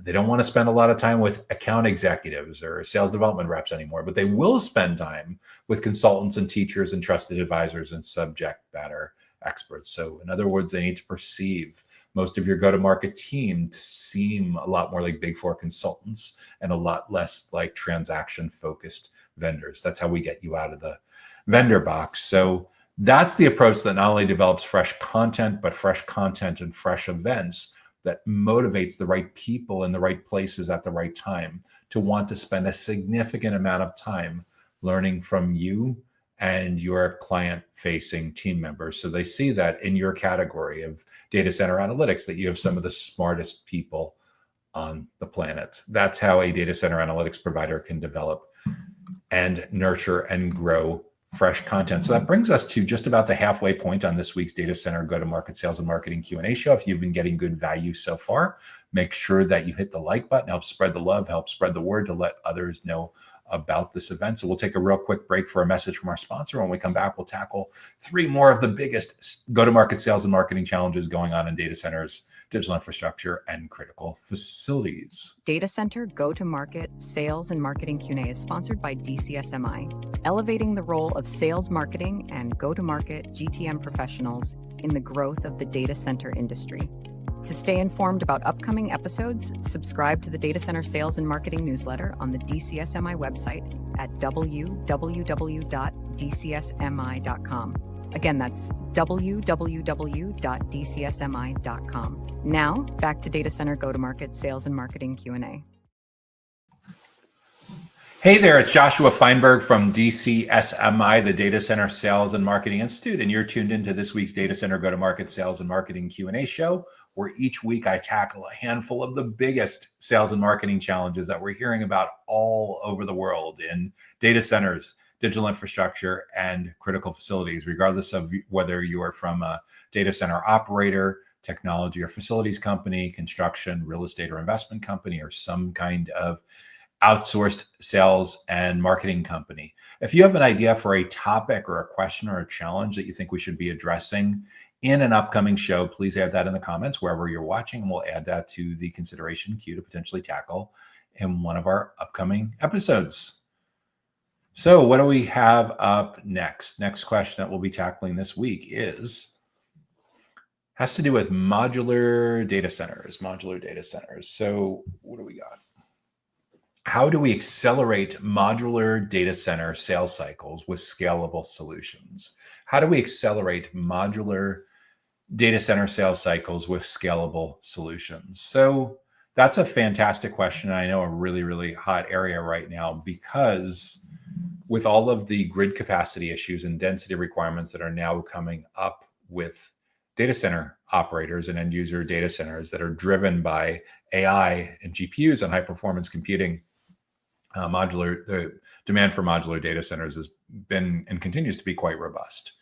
They don't want to spend a lot of time with account executives or sales development reps anymore, but they will spend time with consultants and teachers and trusted advisors and subject matter experts. So in other words, they need to perceive most of your go-to-market team to seem a lot more like Big Four consultants and a lot less like transaction-focused vendors. That's how we get you out of the vendor box. So that's the approach that not only develops fresh content, but fresh content and fresh events that motivates the right people in the right places at the right time to want to spend a significant amount of time learning from you and your client-facing team members. So they see that in your category of data center analytics, that you have some of the smartest people on the planet. That's how a data center analytics provider can develop and nurture and grow fresh content. So that brings us to just about the halfway point on this week's Data Center Go-to-Market Sales and Marketing Q&A show. If you've been getting good value so far, make sure that you hit the like button, help spread the love, help spread the word to let others know about this event. So we'll take a real quick break for a message from our sponsor. When we come back, we'll tackle 3 more of the biggest go-to-market sales and marketing challenges going on in data centers, digital infrastructure, and critical facilities. Data Center Go-to-Market Sales and Marketing Q&A is sponsored by DCSMI, elevating the role of sales, marketing, and go-to-market GTM professionals in the growth of the data center industry. To stay informed about upcoming episodes, subscribe to the Data Center Sales and Marketing newsletter on the DCSMI website at www.dcsmi.com. Again, that's www.dcsmi.com. Now, back to Data Center Go-to-Market Sales and Marketing Q&A. Hey there, it's Joshua Feinberg from DCSMI, the Data Center Sales and Marketing Institute, and you're tuned into this week's Data Center Go-to-Market Sales and Marketing Q&A show, where each week I tackle a handful of the biggest sales and marketing challenges that we're hearing about all over the world in data centers, digital infrastructure, and critical facilities, regardless of whether you are from a data center operator, technology or facilities company, construction, real estate or investment company, or some kind of outsourced sales and marketing company. If you have an idea for a topic or a question or a challenge that you think we should be addressing in an upcoming show, please add that in the comments wherever you're watching, and we'll add that to the consideration queue to potentially tackle in one of our upcoming episodes. So what do we have up next? Next question that we'll be tackling this week has to do with modular data centers. So what do we got? How do we accelerate modular data center sales cycles with scalable solutions? How do we accelerate modular data center sales cycles with scalable solutions? So that's a fantastic question. I know a really, really hot area right now, because with all of the grid capacity issues and density requirements that are now coming up with data center operators and end user data centers that are driven by AI and GPUs and high performance computing, the demand for modular data centers has been and continues to be quite robust.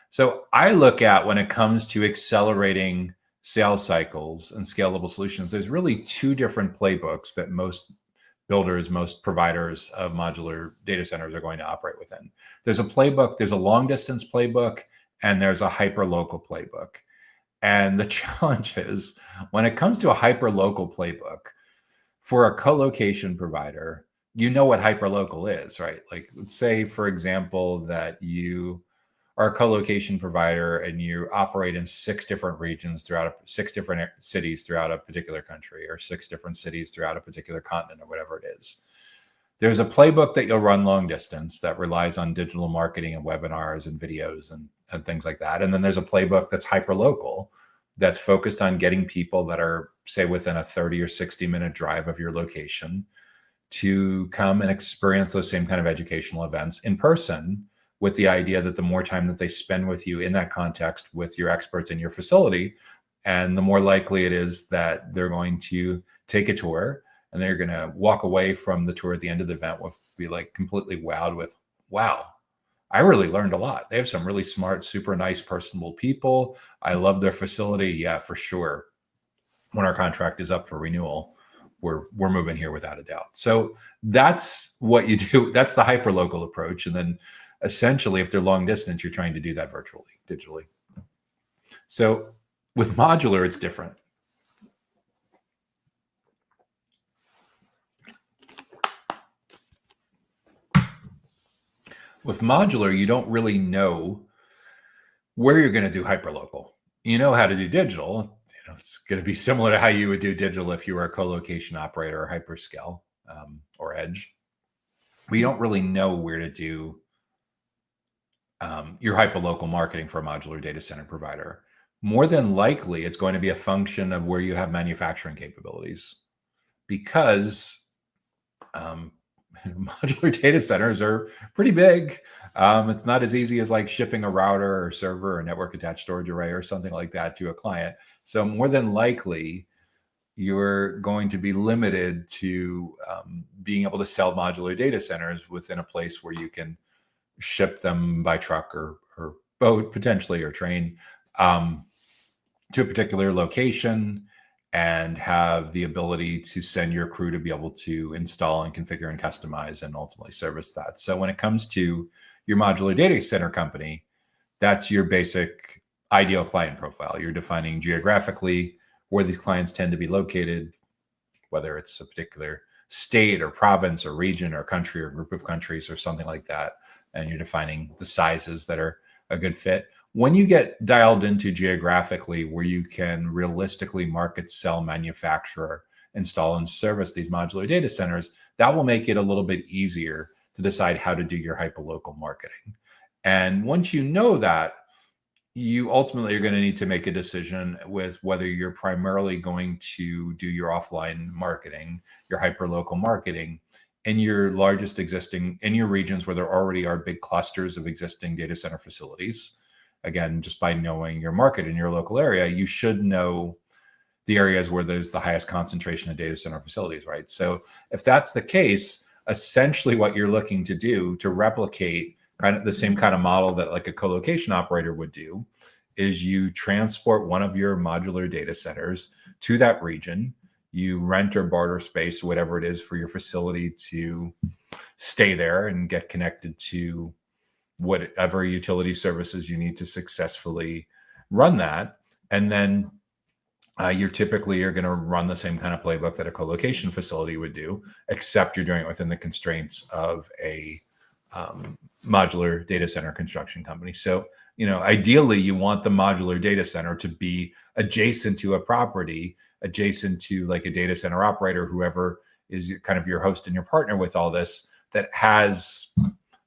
So I look at, when it comes to accelerating sales cycles and scalable solutions, there's really 2 different playbooks that most builders, most providers of modular data centers are going to operate within. There's a playbook, there's a long distance playbook, and there's a hyper local playbook. And the challenge is, when it comes to a hyper local playbook, for a co-location provider, you know what hyperlocal is, right? Like, let's say, for example, that you are a co-location provider and you operate in 6 different regions throughout 6 different cities throughout a particular country, or 6 different cities throughout a particular continent, or whatever it is. There's a playbook that you'll run long distance that relies on digital marketing and webinars and videos and things like that. And then there's a playbook that's hyperlocal, that's focused on getting people that are, say, within a 30 or 60 minute drive of your location to come and experience those same kind of educational events in person, with the idea that the more time that they spend with you in that context with your experts in your facility, and the more likely it is that they're going to take a tour and they're going to walk away from the tour at the end of the event with, be like completely wowed with, wow, I really learned a lot. They have some really smart, super nice, personable people. I love their facility. Yeah, for sure. When our contract is up for renewal, we're moving here without a doubt. So that's what you do. That's the hyperlocal approach. And then essentially, if they're long distance, you're trying to do that virtually, digitally. So with modular, it's different. With modular, you don't really know where you're going to do hyperlocal. You know how to do digital. It's going to be similar to how you would do digital if you were a co-location operator or hyperscale or edge. But you don't really know where to do your hyperlocal marketing for a modular data center provider. More than likely, it's going to be a function of where you have manufacturing capabilities, because modular data centers are pretty big. It's not as easy as like shipping a router or server or network attached storage array or something like that to a client. So more than likely, you're going to be limited to being able to sell modular data centers within a place where you can ship them by truck or boat potentially, or train to a particular location, and have the ability to send your crew to be able to install and configure and customize and ultimately service that. So when it comes to your modular data center company, that's your basic ideal client profile. You're defining geographically where these clients tend to be located, whether it's a particular state or province or region or country or group of countries or something like that. And you're defining the sizes that are a good fit. When you get dialed into geographically where you can realistically market, sell, manufacture, install, and service these modular data centers, that will make it a little bit easier to decide how to do your hyperlocal marketing. And once you know that, you ultimately are going to need to make a decision with whether you're primarily going to do your offline marketing, your hyperlocal marketing, in your largest existing, in your regions where there already are big clusters of existing data center facilities. Again, just by knowing your market in your local area, you should know the areas where there's the highest concentration of data center facilities, right? So if that's the case, essentially what you're looking to do to replicate kind of the same kind of model that like a co-location operator would do is you transport one of your modular data centers to that region. You rent or barter space, whatever it is, for your facility to stay there and get connected to whatever utility services you need to successfully run that. And then you're going to run the same kind of playbook that a co-location facility would do, except you're doing it within the constraints of a modular data center construction company. So, ideally you want the modular data center to be adjacent to a property, adjacent to like a data center operator, whoever is kind of your host and your partner with all this, that has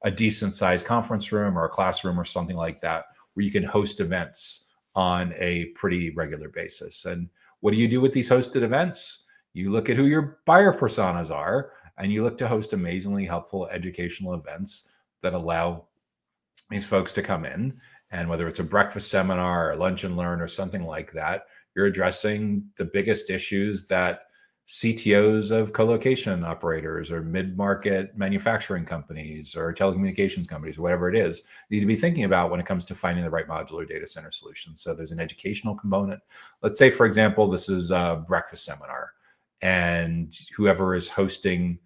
a decent sized conference room or a classroom or something like that, where you can host events on a pretty regular basis. And what do you do with these hosted events? You look at who your buyer personas are, and you look to host amazingly helpful educational events that allow these folks to come in. And whether it's a breakfast seminar or lunch and learn or something like that, you're addressing the biggest issues that CTOs of co-location operators or mid-market manufacturing companies or telecommunications companies, whatever it is, need to be thinking about when it comes to finding the right modular data center solution. So there's an educational component. Let's say, for example, this is a breakfast seminar, and whoever is hosting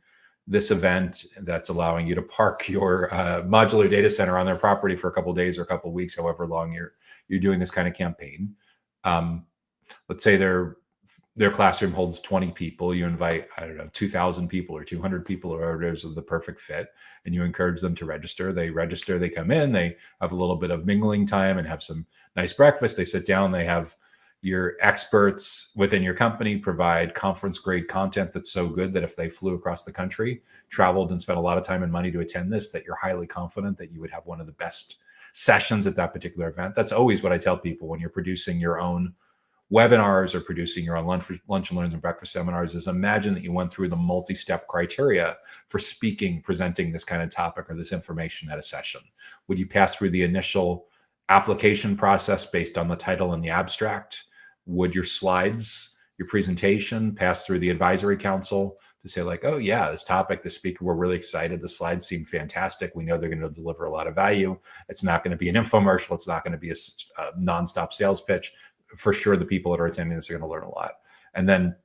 this event that's allowing you to park your modular data center on their property for a couple of days or a couple of weeks, however long you're doing this kind of campaign. Let's say their classroom holds 20 people. You invite, 2,000 people or 200 people, or whatever it is, the perfect fit, and you encourage them to register. They register, they come in, they have a little bit of mingling time and have some nice breakfast. They sit down, they have your experts within your company provide conference grade content that's so good that if they flew across the country, traveled, and spent a lot of time and money to attend this, that you're highly confident that you would have one of the best sessions at that particular event. That's always what I tell people when you're producing your own webinars or producing your own lunch and learns and breakfast seminars, is imagine that you went through the multi-step criteria for presenting this kind of topic or this information at a session. Would you pass through the initial application process based on the title and the abstract? Would your slides, your presentation, pass through the advisory council to say like, oh yeah, this topic, the speaker, we're really excited. The slides seem fantastic. We know they're going to deliver a lot of value. It's not going to be an infomercial. It's not going to be a nonstop sales pitch. For sure, the people that are attending this are going to learn a lot. And then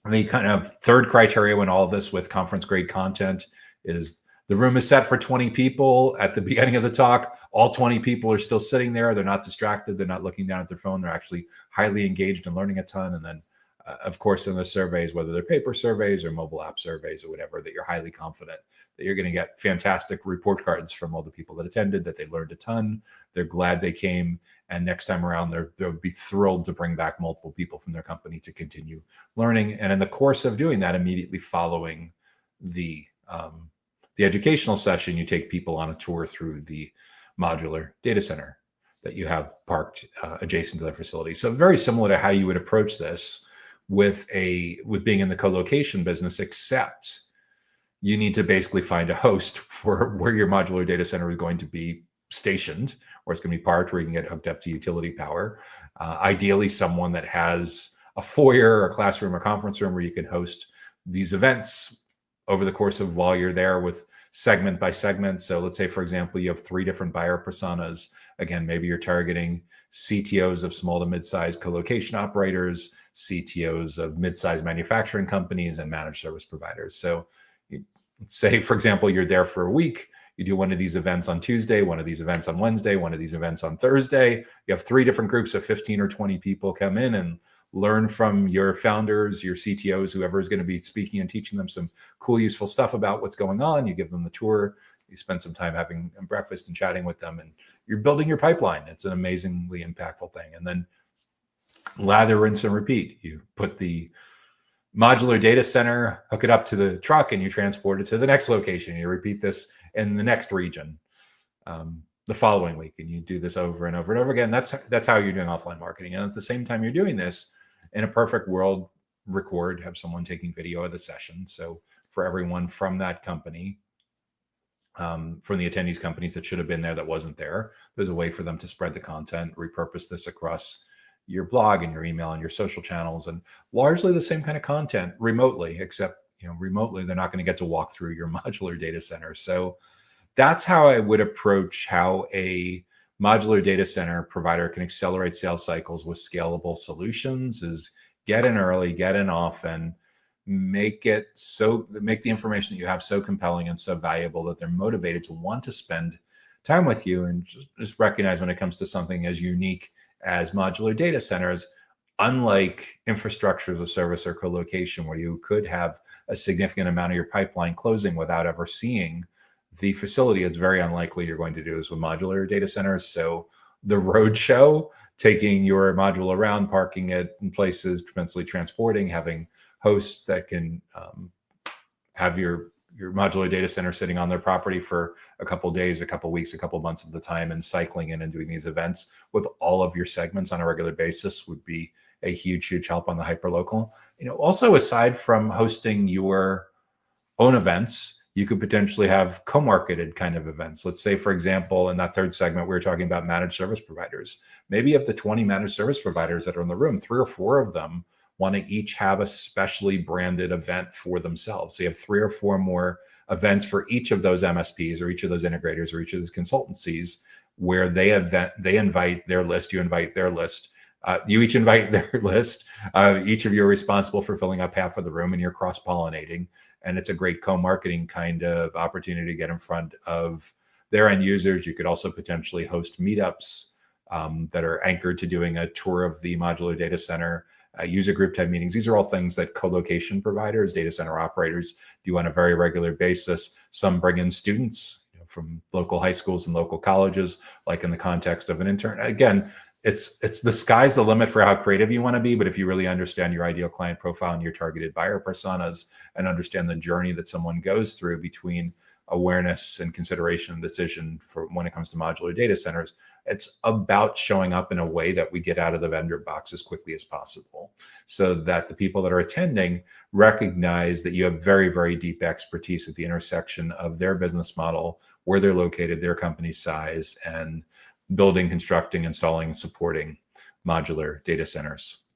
the kind of third criteria when all of this with conference grade content is the room is set for 20 people at the beginning of the talk. All 20 people are still sitting there. They're not distracted. They're not looking down at their phone. They're actually highly engaged and learning a ton. And then Of course, in the surveys, whether they're paper surveys or mobile app surveys or whatever, that you're highly confident that you're going to get fantastic report cards from all the people that attended, that they learned a ton. They're glad they came. And next time around, they'll be thrilled to bring back multiple people from their company to continue learning. And in the course of doing that, immediately following the educational session, you take people on a tour through the modular data center that you have parked adjacent to their facility. So very similar to how you would approach this with being in the co-location business, except you need to basically find a host for where your modular data center is going to be stationed, or it's going to be parked where you can get hooked up to utility power. Ideally, someone that has a foyer, a classroom, or conference room where you can host these events over the course of while you're there with segment by segment. So let's say, for example, you have 3 different buyer personas. Again, maybe you're targeting CTOs of small to mid-sized co-location operators, CTOs of mid-sized manufacturing companies, and managed service providers. So say, for example, you're there for a week. You do one of these events on Tuesday, one of these events on Wednesday, one of these events on Thursday. You have 3 different groups of 15 or 20 people come in and learn from your founders, your CTOs, whoever is going to be speaking and teaching them some cool, useful stuff about what's going on. You give them the tour. You spend some time having breakfast and chatting with them, and you're building your pipeline. It's an amazingly impactful thing. And then lather, rinse, and repeat. You put the modular data center, hook it up to the truck, and you transport it to the next location. You repeat this in the next region the following week, and you do this over and over and over again. That's how you're doing offline marketing. And at the same time you're doing this, in a perfect world, record, have someone taking video of the session. So for everyone from that company, from the attendees companies that should have been there that wasn't there, there's a way for them to spread the content, repurpose this across your blog and your email and your social channels, and largely the same kind of content remotely, except remotely they're not going to get to walk through your modular data center. So that's how I would approach how a modular data center provider can accelerate sales cycles with scalable solutions: is get in early, get in often, make the information that you have so compelling and so valuable that they're motivated to want to spend time with you. And just recognize, when it comes to something as unique as modular data centers, unlike infrastructure as a service or co-location, where you could have a significant amount of your pipeline closing without ever seeing the facility, it's very unlikely you're going to do this with modular data centers. So the road show, taking your module around, parking it in places, potentially transporting, having hosts that can have your modular data center sitting on their property for a couple of days, a couple of weeks, a couple of months at the time, and cycling in and doing these events with all of your segments on a regular basis would be a huge, huge help on the hyperlocal. Also, aside from hosting your own events, you could potentially have co-marketed kind of events. Let's say, for example, in that third segment, we were talking about managed service providers. Maybe of the 20 managed service providers that are in the room, 3 or 4 of them want to each have a specially branded event for themselves. So you have 3 or 4 more events for each of those MSPs or each of those integrators or each of those consultancies, where they invite their list, you invite their list, you each invite their list. Each of you are responsible for filling up half of the room, and you're cross-pollinating. And it's a great co-marketing kind of opportunity to get in front of their end users. You could also potentially host meetups that are anchored to doing a tour of the modular data center, user group type meetings. These are all things that co-location providers, data center operators do on a very regular basis. Some bring in students from local high schools and local colleges, like in the context of an intern. Again, it's the sky's the limit for how creative you want to be. But if you really understand your ideal client profile and your targeted buyer personas, and understand the journey that someone goes through between awareness and consideration and decision for when it comes to modular data centers, it's about showing up in a way that we get out of the vendor box as quickly as possible, so that the people that are attending recognize that you have very, very deep expertise at the intersection of their business model, where they're located, their company size, and building, constructing, installing, and supporting modular data centers.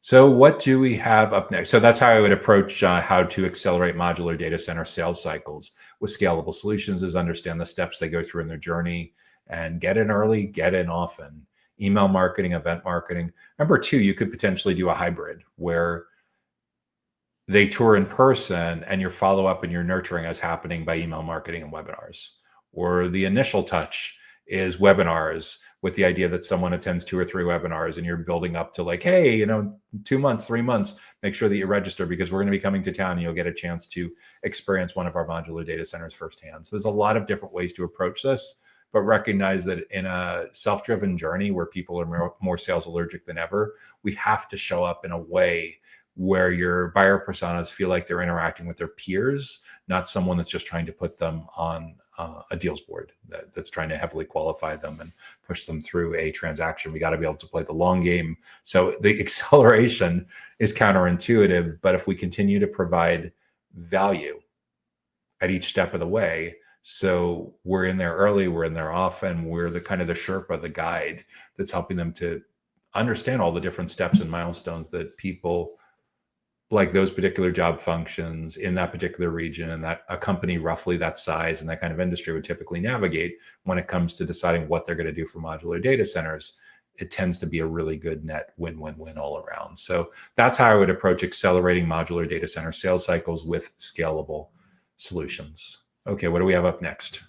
So what do we have up next? So that's how I would approach how to accelerate modular data center sales cycles with scalable solutions: is understand the steps they go through in their journey, and get in early, get in often. Email marketing, event marketing. Number 2, you could potentially do a hybrid where they tour in person and your follow-up and your nurturing is happening by email marketing and webinars, or the initial touch is webinars, with the idea that someone attends 2 or 3 webinars and you're building up to like, hey, 2 months, 3 months, make sure that you register because we're going to be coming to town and you'll get a chance to experience one of our modular data centers firsthand. So there's a lot of different ways to approach this, but recognize that in a self-driven journey where people are more sales allergic than ever, we have to show up in a way where your buyer personas feel like they're interacting with their peers, not someone that's just trying to put them on a deals board that's trying to heavily qualify them and push them through a transaction. We got to be able to play the long game. So the acceleration is counterintuitive, but if we continue to provide value at each step of the way, so we're in there early, we're in there often, we're the kind of the Sherpa, the guide that's helping them to understand all the different steps and milestones that people like those particular job functions in that particular region and that a company roughly that size and that kind of industry would typically navigate when it comes to deciding what they're going to do for modular data centers. It tends to be a really good net win-win-win all around. So that's how I would approach accelerating modular data center sales cycles with scalable solutions. Okay, what do we have up next?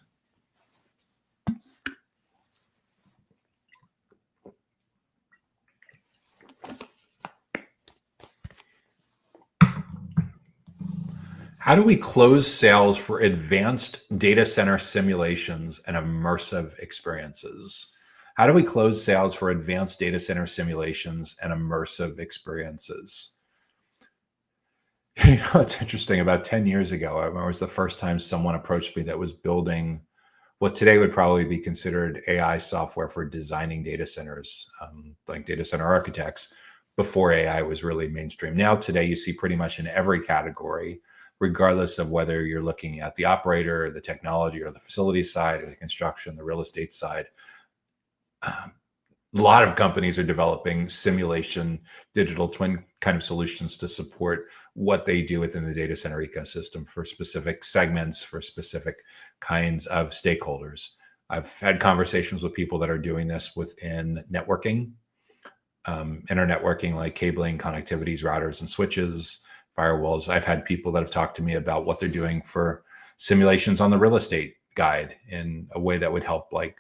How do we close sales for advanced data center simulations and immersive experiences? How do we close sales for advanced data center simulations and immersive experiences? It's interesting. About 10 years ago, I remember it was the first time someone approached me that was building what today would probably be considered AI software for designing data centers, like data center architects, before AI was really mainstream. Now, today, you see pretty much in every category, regardless of whether you're looking at the operator, the technology, or the facility side, or the construction, the real estate side. A lot of companies are developing simulation, digital twin kind of solutions to support what they do within the data center ecosystem for specific segments, for specific kinds of stakeholders. I've had conversations with people that are doing this within networking, internetworking, like cabling, connectivities, routers, and switches, firewalls. I've had people that have talked to me about what they're doing for simulations on the real estate guide in a way that would help like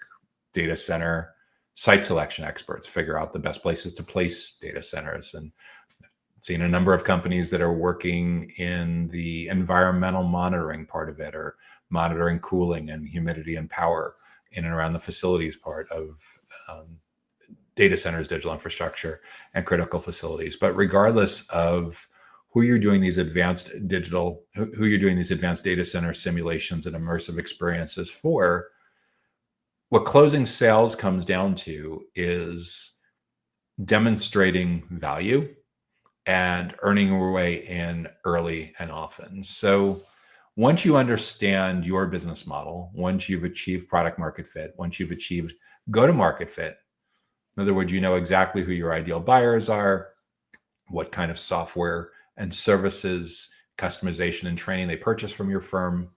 data center site selection experts figure out the best places to place data centers. And seen a number of companies that are working in the environmental monitoring part of it, or monitoring cooling and humidity and power in and around the facilities part of data centers, digital infrastructure, and critical facilities. But regardless of who you're doing these advanced data center simulations and immersive experiences for, what closing sales comes down to is demonstrating value and earning your way in early and often. So once you understand your business model, once you've achieved product market fit, once you've achieved go-to-market fit, in other words, you know exactly who your ideal buyers are, what kind of software and services, customization and training they purchase from your firm,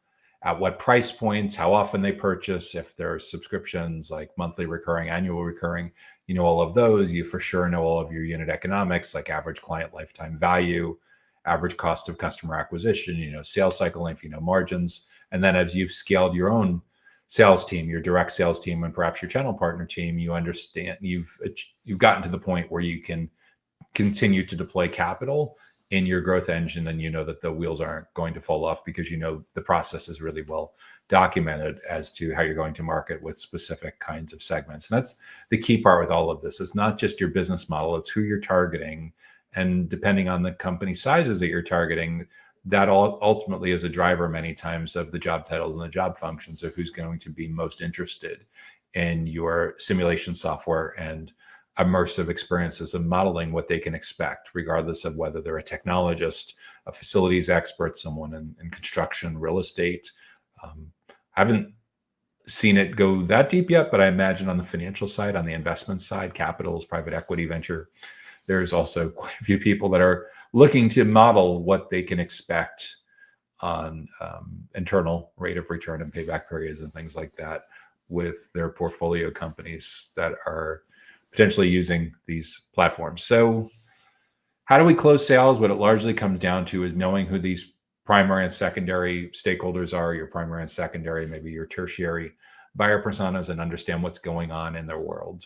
at what price points, how often they purchase, if there are subscriptions like monthly recurring, annual recurring, you know all of those. You for sure know all of your unit economics, like average client lifetime value, average cost of customer acquisition, you know sales cycle length, you know margins. And then as you've scaled your own sales team, your direct sales team, and perhaps your channel partner team, you understand you've gotten to the point where you can continue to deploy capital in your growth engine, and you know that the wheels aren't going to fall off because you know the process is really well documented as to how you're going to market with specific kinds of segments. And that's the key part with all of this. It's not just your business model, it's who you're targeting. And depending on the company sizes that you're targeting, that ultimately is a driver many times of the job titles and the job functions of who's going to be most interested in your simulation software and immersive experiences and modeling what they can expect, regardless of whether they're a technologist, a facilities expert, someone in construction, real estate. I haven't seen it go that deep yet, but I imagine on the financial side, on the investment side, capitals, private equity, venture, there's also quite a few people that are looking to model what they can expect on internal rate of return and payback periods and things like that with their portfolio companies that are potentially using these platforms. So how do we close sales? What it largely comes down to is knowing who these primary and secondary stakeholders are, your primary and secondary, maybe your tertiary buyer personas and understand what's going on in their world,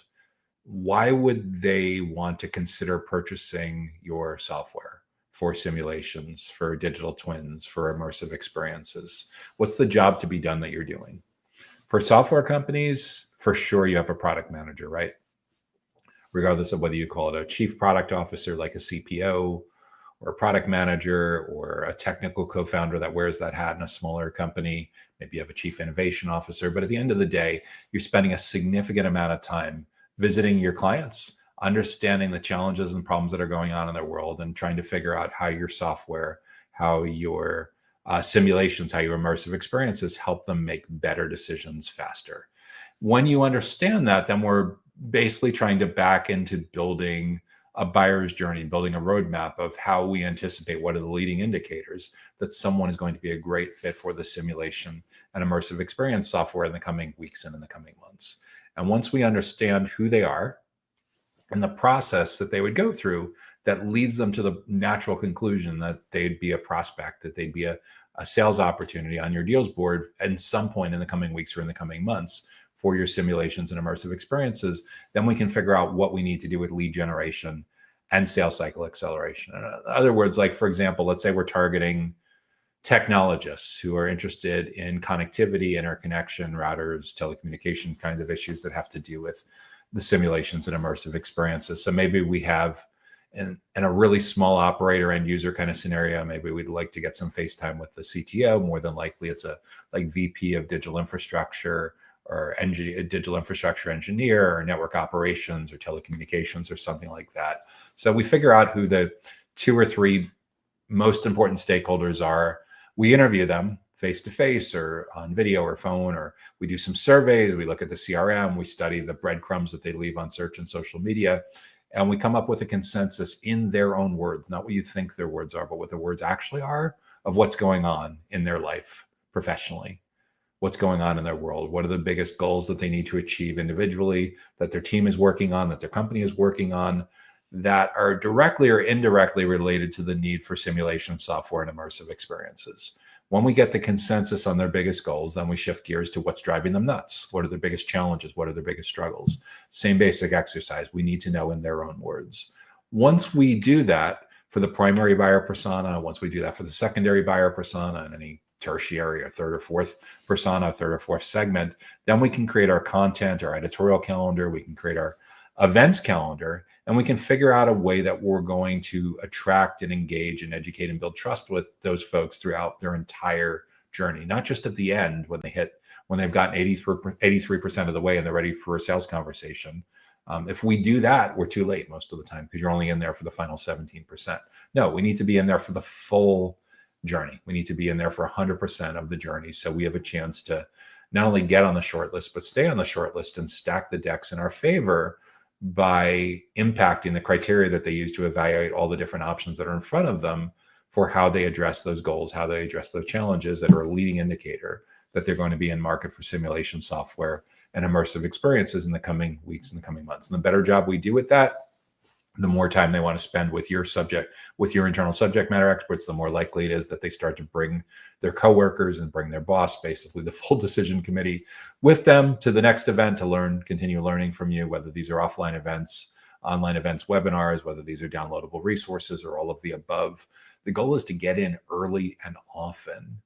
why would they want to consider purchasing your software for simulations, for digital twins, for immersive experiences? What's the job to be done that you're doing? For software companies, for sure, you have a product manager, right? Regardless of whether you call it a chief product officer, like a CPO, or a product manager, or a technical co-founder that wears that hat in a smaller company. Maybe you have a chief innovation officer, but at the end of the day, you're spending a significant amount of time visiting your clients, understanding the challenges and problems that are going on in their world, and trying to figure out how your software, how your simulations, how your immersive experiences help them make better decisions faster. When you understand that, then we're basically trying to back into building a buyer's journey, building a roadmap of how we anticipate what are the leading indicators that someone is going to be a great fit for the simulation and immersive experience software in the coming weeks and in the coming months. And once we understand who they are and the process that they would go through, that leads them to the natural conclusion that they'd be a prospect, that they'd be a sales opportunity on your deals board at some point in the coming weeks or in the coming months for your simulations and immersive experiences, then we can figure out what we need to do with lead generation and sales cycle acceleration. In other words, like, for example, let's say we're targeting technologists who are interested in connectivity, interconnection, routers, telecommunication kind of issues that have to do with the simulations and immersive experiences. So maybe we have in a really small operator end user kind of scenario, maybe we'd like to get some FaceTime with the CTO. More than likely, it's a like VP of digital infrastructure, or digital infrastructure engineer, or network operations, or telecommunications, or something like that. So we figure out who the 2 or 3 most important stakeholders are. We interview them face to face, or on video or phone, or we do some surveys. We look at the CRM. We study the breadcrumbs that they leave on search and social media. And we come up with a consensus in their own words, not what you think their words are, but what the words actually are of what's going on in their life professionally. What's going on in their world? What are the biggest goals that they need to achieve individually, that their team is working on, that their company is working on, that are directly or indirectly related to the need for simulation software and immersive experiences? When we get the consensus on their biggest goals, then we shift gears to what's driving them nuts. What are their biggest challenges? What are their biggest struggles? Same basic exercise. We need to know in their own words. Once we do that for the primary buyer persona, once we do that for the secondary buyer persona, and any tertiary or third or fourth persona, third or fourth segment, then we can create our content, our editorial calendar, we can create our events calendar, and we can figure out a way that we're going to attract and engage and educate and build trust with those folks throughout their entire journey, not just at the end when they've gotten 83% of the way and they're ready for a sales conversation. If we do that, we're too late most of the time, because you're only in there for the final 17%. No, we need to be in there for the full journey. We need to be in there for 100% of the journey. So we have a chance to not only get on the short list, but stay on the short list and stack the decks in our favor by impacting the criteria that they use to evaluate all the different options that are in front of them for how they address those goals, how they address those challenges that are a leading indicator that they're going to be in market for simulation software and immersive experiences in the coming weeks and the coming months. And the better job we do with that, the more time they want to spend with your internal subject matter experts, the more likely it is that they start to bring their coworkers and bring their boss, basically the full decision committee, with them to the next event to continue learning from you, whether these are offline events, online events, webinars, whether these are downloadable resources, or all of the above. The goal is to get in early and often.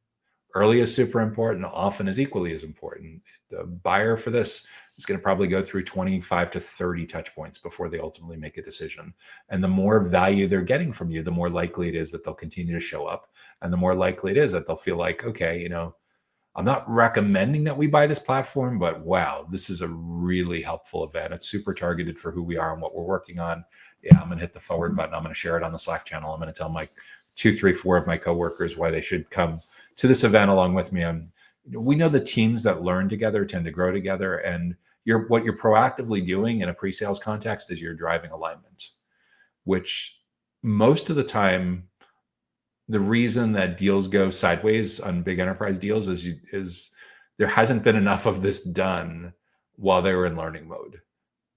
Early is super important. Often is equally as important. The buyer for this is going to probably go through 25 to 30 touch points before they ultimately make a decision. And the more value they're getting from you, the more likely it is that they'll continue to show up. And the more likely it is that they'll feel like, okay, I'm not recommending that we buy this platform, but wow, this is a really helpful event. It's super targeted for who we are and what we're working on. Yeah, I'm going to hit the forward button. I'm going to share it on the Slack channel. I'm going to tell my 2, 3, 4 of my coworkers why they should come to this event along with me. We know the teams that learn together tend to grow together, and what you're proactively doing in a pre-sales context is you're driving alignment, which most of the time, the reason that deals go sideways on big enterprise deals is there hasn't been enough of this done while they were in learning mode.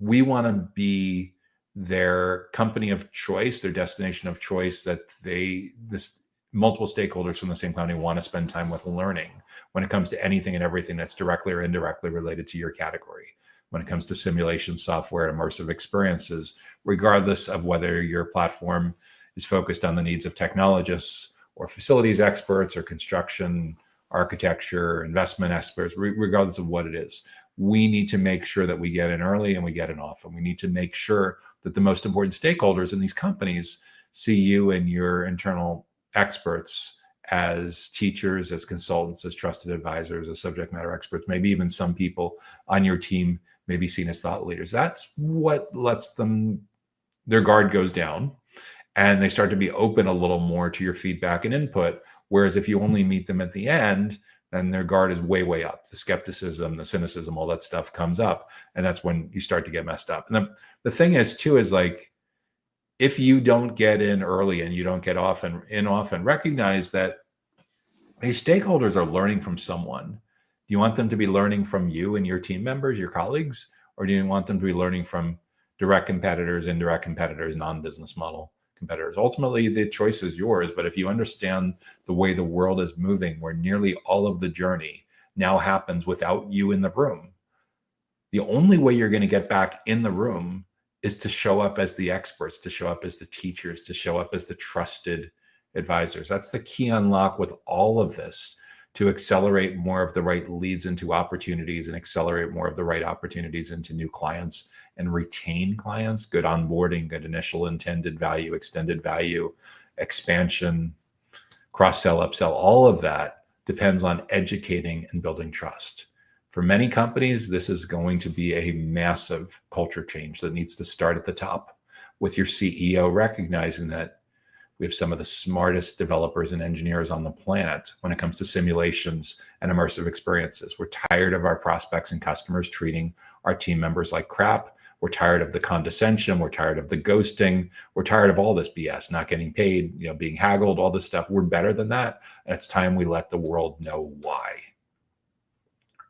We want to be their company of choice, their destination of choice, that this multiple stakeholders from the same company want to spend time with learning when it comes to anything and everything that's directly or indirectly related to your category. When it comes to simulation software, immersive experiences, regardless of whether your platform is focused on the needs of technologists or facilities experts or construction, architecture, investment experts, regardless of what it is, we need to make sure that we get in early and we get in often. We need to make sure that the most important stakeholders in these companies see you and your internal experts as teachers, as consultants, as trusted advisors, as subject matter experts, maybe even some people on your team may be seen as thought leaders. That's what lets them, their guard goes down and they start to be open a little more to your feedback and input. Whereas if you only meet them at the end, then their guard is way, way up. The skepticism, the cynicism, all that stuff comes up. And that's when you start to get messed up. And the thing is too, is like, if you don't get in early and you don't get often, recognize that these stakeholders are learning from someone. Do you want them to be learning from you and your team members, your colleagues, or do you want them to be learning from direct competitors, indirect competitors, non-business model competitors? Ultimately, the choice is yours. But if you understand the way the world is moving, where nearly all of the journey now happens without you in the room, the only way you're going to get back in the room is to show up as the experts, to show up as the teachers, to show up as the trusted advisors. That's the key unlock with all of this, to accelerate more of the right leads into opportunities and accelerate more of the right opportunities into new clients and retain clients, good onboarding, good initial intended value, extended value, expansion, cross-sell, upsell. All of that depends on educating and building trust. For many companies, this is going to be a massive culture change that needs to start at the top, with your CEO recognizing that we have some of the smartest developers and engineers on the planet when it comes to simulations and immersive experiences. We're tired of our prospects and customers treating our team members like crap. We're tired of the condescension. We're tired of the ghosting. We're tired of all this BS, not getting paid, being haggled, all this stuff. We're better than that. And it's time we let the world know why,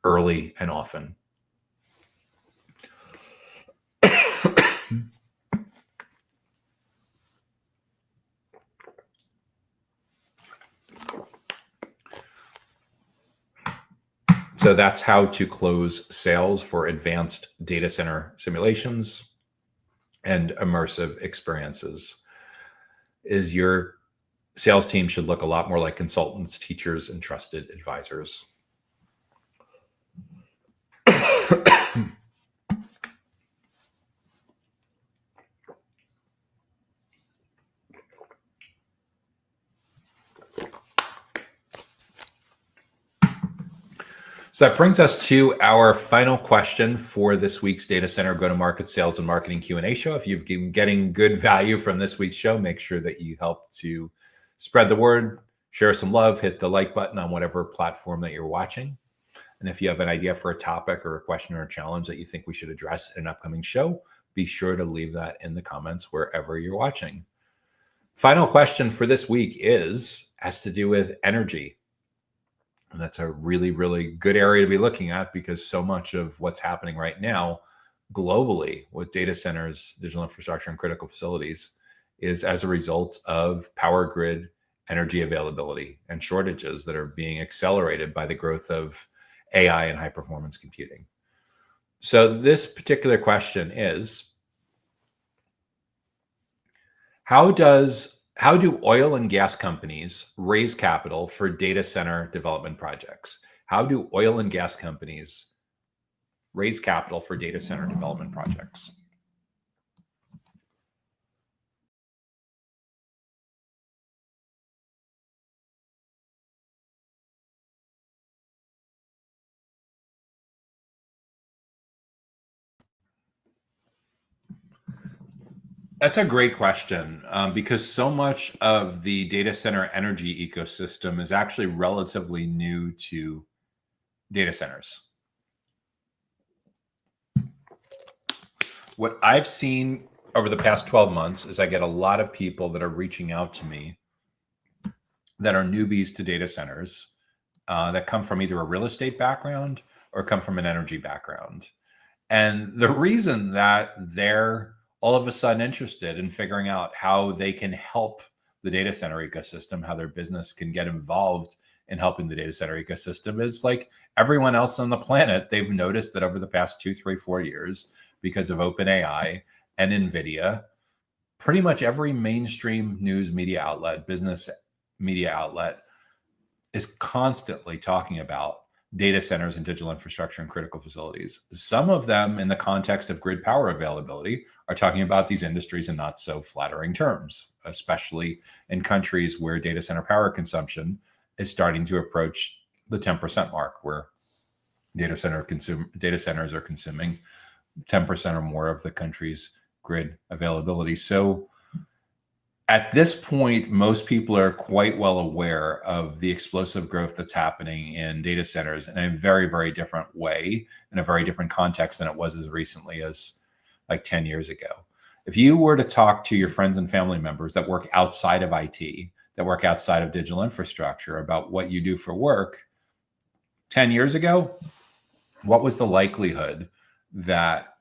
early and often. So that's how to close sales for advanced data center simulations and immersive experiences. Is your sales team should look a lot more like consultants, teachers, and trusted advisors. So that brings us to our final question for this week's Data Center Go-to-Market Sales and Marketing Q&A show. If you've been getting good value from this week's show, make sure that you help to spread the word, share some love, hit the like button on whatever platform that you're watching. And if you have an idea for a topic or a question or a challenge that you think we should address in an upcoming show, be sure to leave that in the comments wherever you're watching. Final question for this week has to do with energy. And that's a really, really good area to be looking at, because so much of what's happening right now globally with data centers, digital infrastructure, and critical facilities is as a result of power grid energy availability and shortages that are being accelerated by the growth of AI and high performance computing. So this particular question is, how do oil and gas companies raise capital for data center development projects? How do oil and gas companies raise capital for data center development projects? That's a great question, because so much of the data center energy ecosystem is actually relatively new to data centers. What I've seen over the past 12 months is I get a lot of people that are reaching out to me that are newbies to data centers, that come from either a real estate background or come from an energy background. And the reason that they're all of a sudden interested in figuring out how they can help the data center ecosystem, how their business can get involved in helping the data center ecosystem, is like everyone else on the planet. They've noticed that over the past 2, 3, 4 years, because of OpenAI and NVIDIA, pretty much every mainstream news media outlet, business media outlet, is constantly talking about data centers and digital infrastructure and critical facilities. Some of them, in the context of grid power availability, are talking about these industries in not so flattering terms, especially in countries where data center power consumption is starting to approach the 10% mark, where data centers are consuming 10% or more of the country's grid availability. So at this point, most people are quite well aware of the explosive growth that's happening in data centers in a very, very different way, in a very different context than it was as recently as like 10 years ago. If you were to talk to your friends and family members that work outside of IT, that work outside of digital infrastructure, about what you do for work 10 years ago, what was the likelihood that,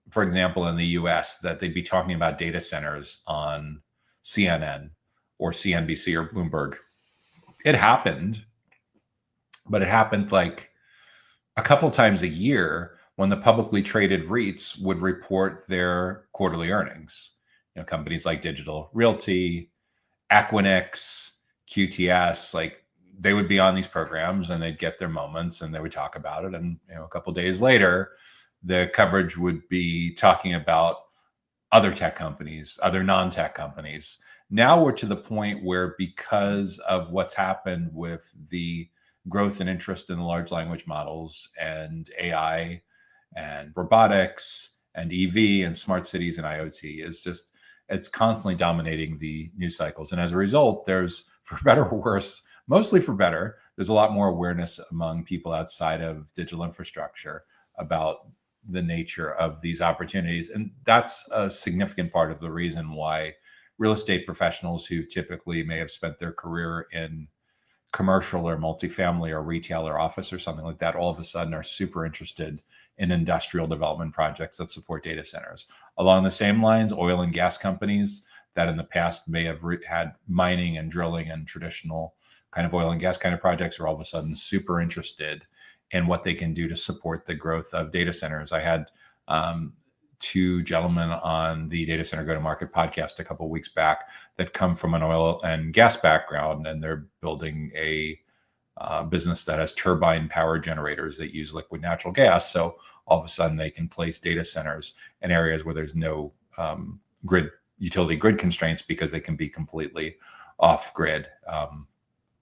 for example, in the US, that they'd be talking about data centers on CNN or CNBC or Bloomberg? It happened, but it happened like a couple times a year when the publicly traded REITs would report their quarterly earnings. You know, companies like Digital Realty, Equinix, QTS, like they would be on these programs and they'd get their moments and they would talk about it. And a couple days later, the coverage would be talking about other tech companies, other non-tech companies. Now we're to the point where, because of what's happened with the growth and interest in the large language models and AI and robotics and EV and smart cities and IoT, it's constantly dominating the news cycles. And as a result, there's, for better or worse, mostly for better, there's a lot more awareness among people outside of digital infrastructure about the nature of these opportunities. And that's a significant part of the reason why real estate professionals who typically may have spent their career in commercial or multifamily or retail or office or something like that, all of a sudden are super interested in industrial development projects that support data centers. Along the same lines, oil and gas companies that in the past may have had mining and drilling and traditional kind of oil and gas kind of projects are all of a sudden super interested in what they can do to support the growth of data centers. I had two gentlemen on the Data Center Go-to-Market podcast a couple of weeks back that come from an oil and gas background, and they're building a business that has turbine power generators that use liquid natural gas. So all of a sudden they can place data centers in areas where there's no utility grid constraints, because they can be completely off grid,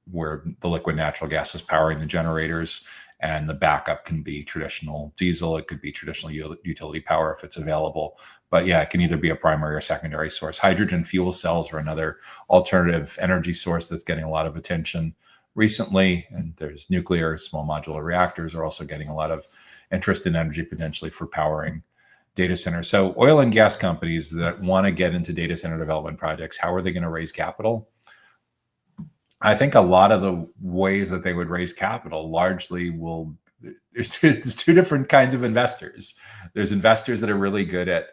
where the liquid natural gas is powering the generators, and the backup can be traditional diesel. It could be traditional utility power if it's available. But yeah, it can either be a primary or secondary source. Hydrogen fuel cells are another alternative energy source that's getting a lot of attention recently. And there's nuclear small modular reactors are also getting a lot of interest in energy potentially for powering data centers. So oil and gas companies that want to get into data center development projects, how are they going to raise capital? I think a lot of the ways that they would raise capital largely will, there's two different kinds of investors. There's investors that are really good at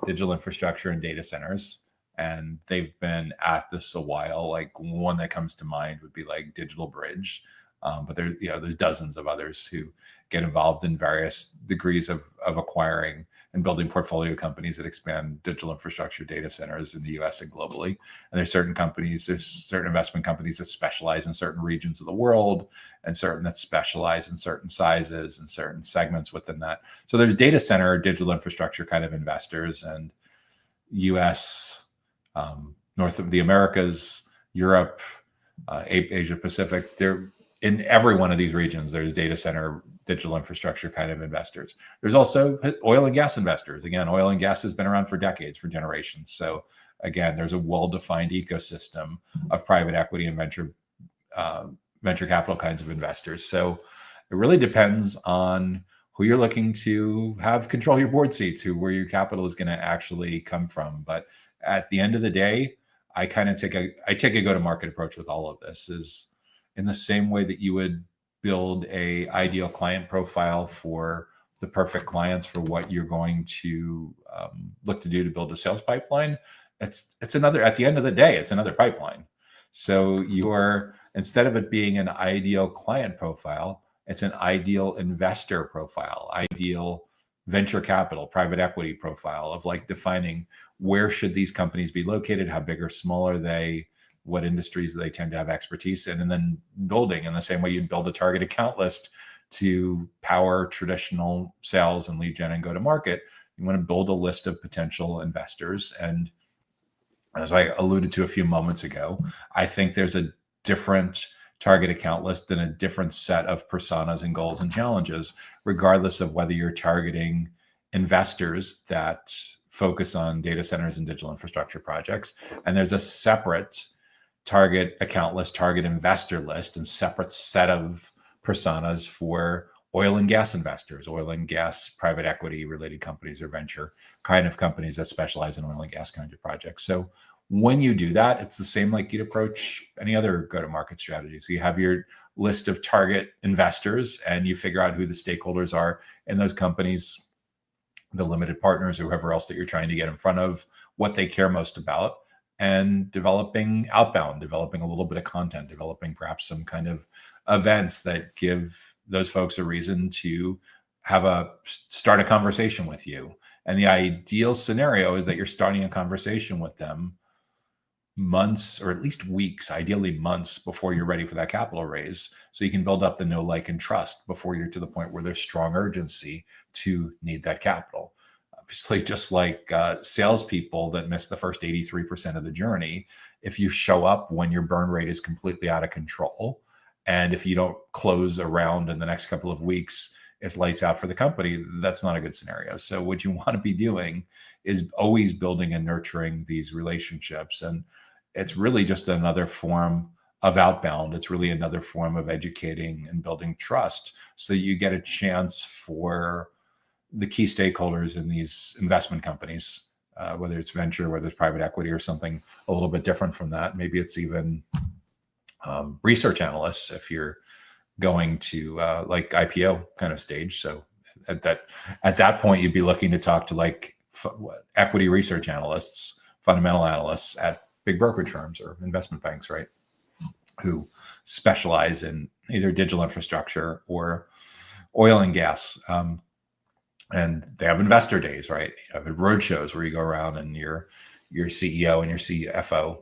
digital infrastructure and data centers, and they've been at this a while. Like one that comes to mind would be like DigitalBridge. But there's dozens of others who get involved in various degrees of acquiring and building portfolio companies that expand digital infrastructure data centers in the US and globally. And there's certain investment companies that specialize in certain regions of the world, and certain that specialize in certain sizes and certain segments within that. So there's data center, digital infrastructure kind of investors, and US, north of the Americas, Europe, Asia Pacific. They're in every one of these regions. There's data center, digital infrastructure kind of investors. There's also oil and gas investors. Again, oil and gas has been around for decades, for generations. So again, there's a well-defined ecosystem of private equity and venture capital kinds of investors. So it really depends on who you're looking to have control your board seats, where your capital is going to actually come from. But at the end of the day, I take a go-to-market approach with all of this. Is in the same way that you would build a ideal client profile for the perfect clients for what you're going to look to do to build a sales pipeline. It's another, at the end of the day, it's another pipeline. So instead of it being an ideal client profile, it's an ideal investor profile, ideal venture capital, private equity profile of like defining where should these companies be located, how big or small are they, what industries do they tend to have expertise in, and then building in the same way you'd build a target account list to power traditional sales and lead gen and go to market. You want to build a list of potential investors. And as I alluded to a few moments ago, I think there's a different target account list and a different set of personas and goals and challenges, regardless of whether you're targeting investors that focus on data centers and digital infrastructure projects. And there's a separate target account list, target investor list, and separate set of personas for oil and gas investors, oil and gas private equity related companies or venture kind of companies that specialize in oil and gas kind of projects. So when you do that, it's the same like you'd approach any other go-to-market strategy. So you have your list of target investors and you figure out who the stakeholders are in those companies, the limited partners or whoever else that you're trying to get in front of, what they care most about, and developing outbound, developing a little bit of content, developing perhaps some kind of events that give those folks a reason to start a conversation with you. And the ideal scenario is that you're starting a conversation with them months or at least weeks, ideally months before you're ready for that capital raise. So you can build up the know, like, and trust before you're to the point where there's strong urgency to need that capital. Obviously, just like salespeople that miss the first 83% of the journey, if you show up when your burn rate is completely out of control, and if you don't close around in the next couple of weeks, it's lights out for the company, that's not a good scenario. So what you want to be doing is always building and nurturing these relationships. And it's really just another form of outbound. It's really another form of educating and building trust. So you get a chance for the key stakeholders in these investment companies, whether it's venture, whether it's private equity or something a little bit different from that. Maybe it's even research analysts if you're going to like IPO kind of stage. So at that point, you'd be looking to talk to like equity research analysts, fundamental analysts at big brokerage firms or investment banks, right? Who specialize in either digital infrastructure or oil and gas. And they have investor days, right? You have road shows where you go around and your CEO and your CFO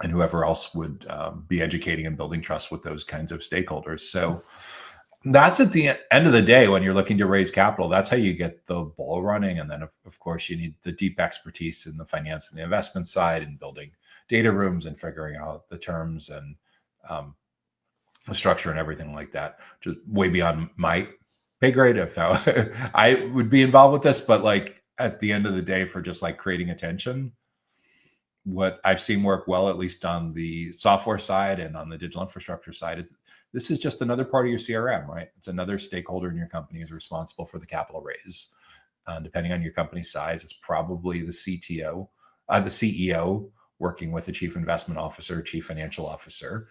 and whoever else would be educating and building trust with those kinds of stakeholders. So that's at the end of the day, when you're looking to raise capital, that's how you get the ball running. And then of course you need the deep expertise in the finance and the investment side and building data rooms and figuring out the terms and the structure and everything like that, just way beyond my pay grade of how I would be involved with this. But like at the end of the day, for just like creating attention, what I've seen work well, at least on the software side and on the digital infrastructure side, is this is just another part of your CRM, right? It's another stakeholder in your company is responsible for the capital raise. Depending on your company size, it's probably the CTO, the CEO working with the chief investment officer, chief financial officer.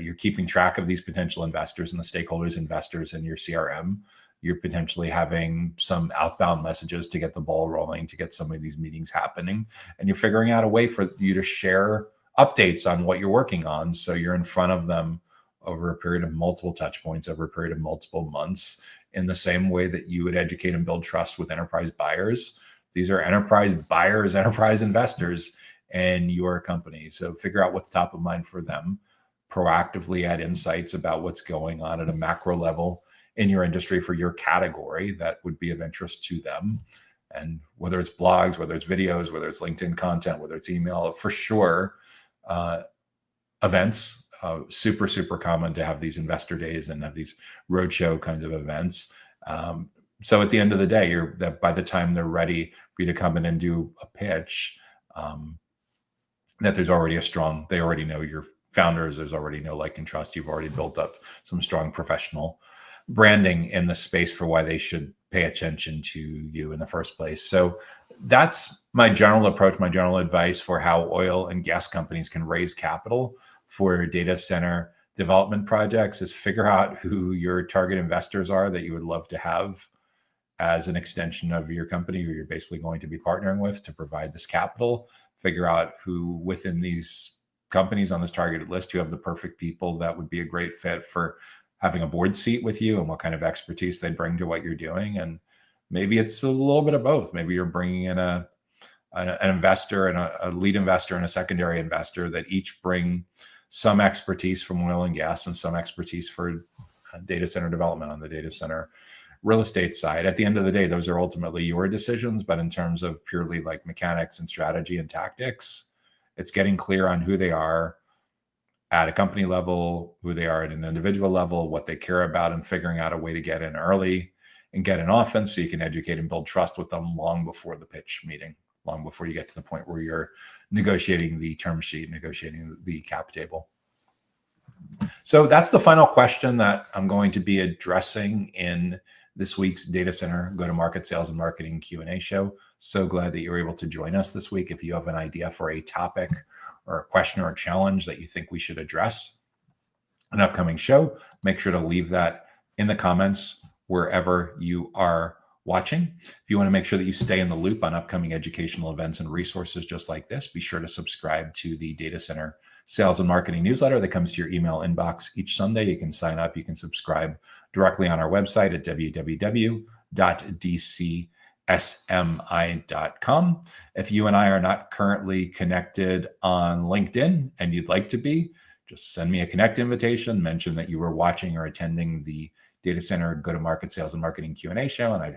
You're keeping track of these potential investors and the stakeholders, investors in your CRM. You're potentially having some outbound messages to get the ball rolling, to get some of these meetings happening. And you're figuring out a way for you to share updates on what you're working on. So you're in front of them over a period of multiple touch points, over a period of multiple months, in the same way that you would educate and build trust with enterprise buyers. These are enterprise buyers, enterprise investors in your company. So figure out what's top of mind for them, proactively add insights about what's going on at a macro level in your industry for your category that would be of interest to them. And whether it's blogs, whether it's videos, whether it's LinkedIn content, whether it's email, for sure, events, super, super common to have these investor days and have these roadshow kinds of events. So at the end of the day, that by the time they're ready for you to come in and do a pitch, that there's already they already know your founders, there's already no like and trust. You've already built up some strong professional branding in the space for why they should pay attention to you in the first place. So that's my general approach, my general advice for how oil and gas companies can raise capital for data center development projects, is figure out who your target investors are that you would love to have as an extension of your company, who you're basically going to be partnering with to provide this capital. Figure out who within these companies on this targeted list who have the perfect people that would be a great fit for having a board seat with you and what kind of expertise they bring to what you're doing. And maybe it's a little bit of both. Maybe you're bringing in an investor and a lead investor and a secondary investor that each bring some expertise from oil and gas and some expertise for data center development on the data center real estate side. At the end of the day, those are ultimately your decisions. But in terms of purely like mechanics and strategy and tactics, it's getting clear on who they are at a company level, who they are at an individual level, what they care about, and figuring out a way to get in early and get in often so you can educate and build trust with them long before the pitch meeting, long before you get to the point where you're negotiating the term sheet, negotiating the cap table. So that's the final question that I'm going to be addressing in this week's Data Center Go-to-Market Sales and Marketing Q&A show. So glad that you were able to join us this week. If you have an idea for a topic or a question or a challenge that you think we should address in an upcoming show, make sure to leave that in the comments wherever you are watching. If you want to make sure that you stay in the loop on upcoming educational events and resources just like this, be sure to subscribe to the Data Center Sales and Marketing newsletter that comes to your email inbox each Sunday. You can sign up. You can subscribe directly on our website at www.dcsmi.com. If you and I are not currently connected on LinkedIn and you'd like to be, just send me a connect invitation, mention that you were watching or attending the Data Center Go-to-Market Sales and Marketing Q&A show, and I'd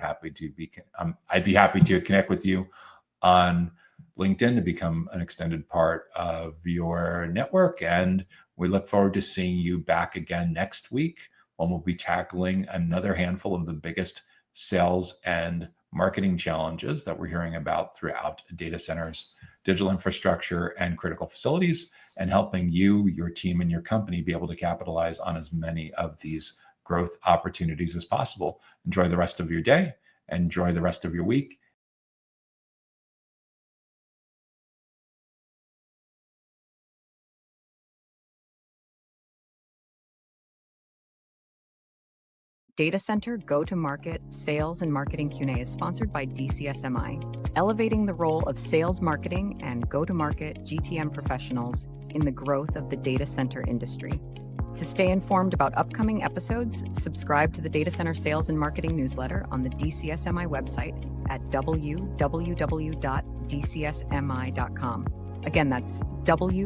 be happy to connect with you on LinkedIn to become an extended part of your network. And we look forward to seeing you back again next week when we'll be tackling another handful of the biggest sales and marketing challenges that we're hearing about throughout data centers, digital infrastructure, and critical facilities, and helping you, your team, and your company be able to capitalize on as many of these growth opportunities as possible. Enjoy the rest of your day. Enjoy the rest of your week. Data Center Go-to-Market Sales and Marketing Q&A is sponsored by DCSMI, elevating the role of sales marketing and go-to-market GTM professionals in the growth of the data center industry. To stay informed about upcoming episodes, subscribe to the Data Center Sales and Marketing newsletter on the DCSMI website at www.dcsmi.com. Again, that's www.dcsmi.com.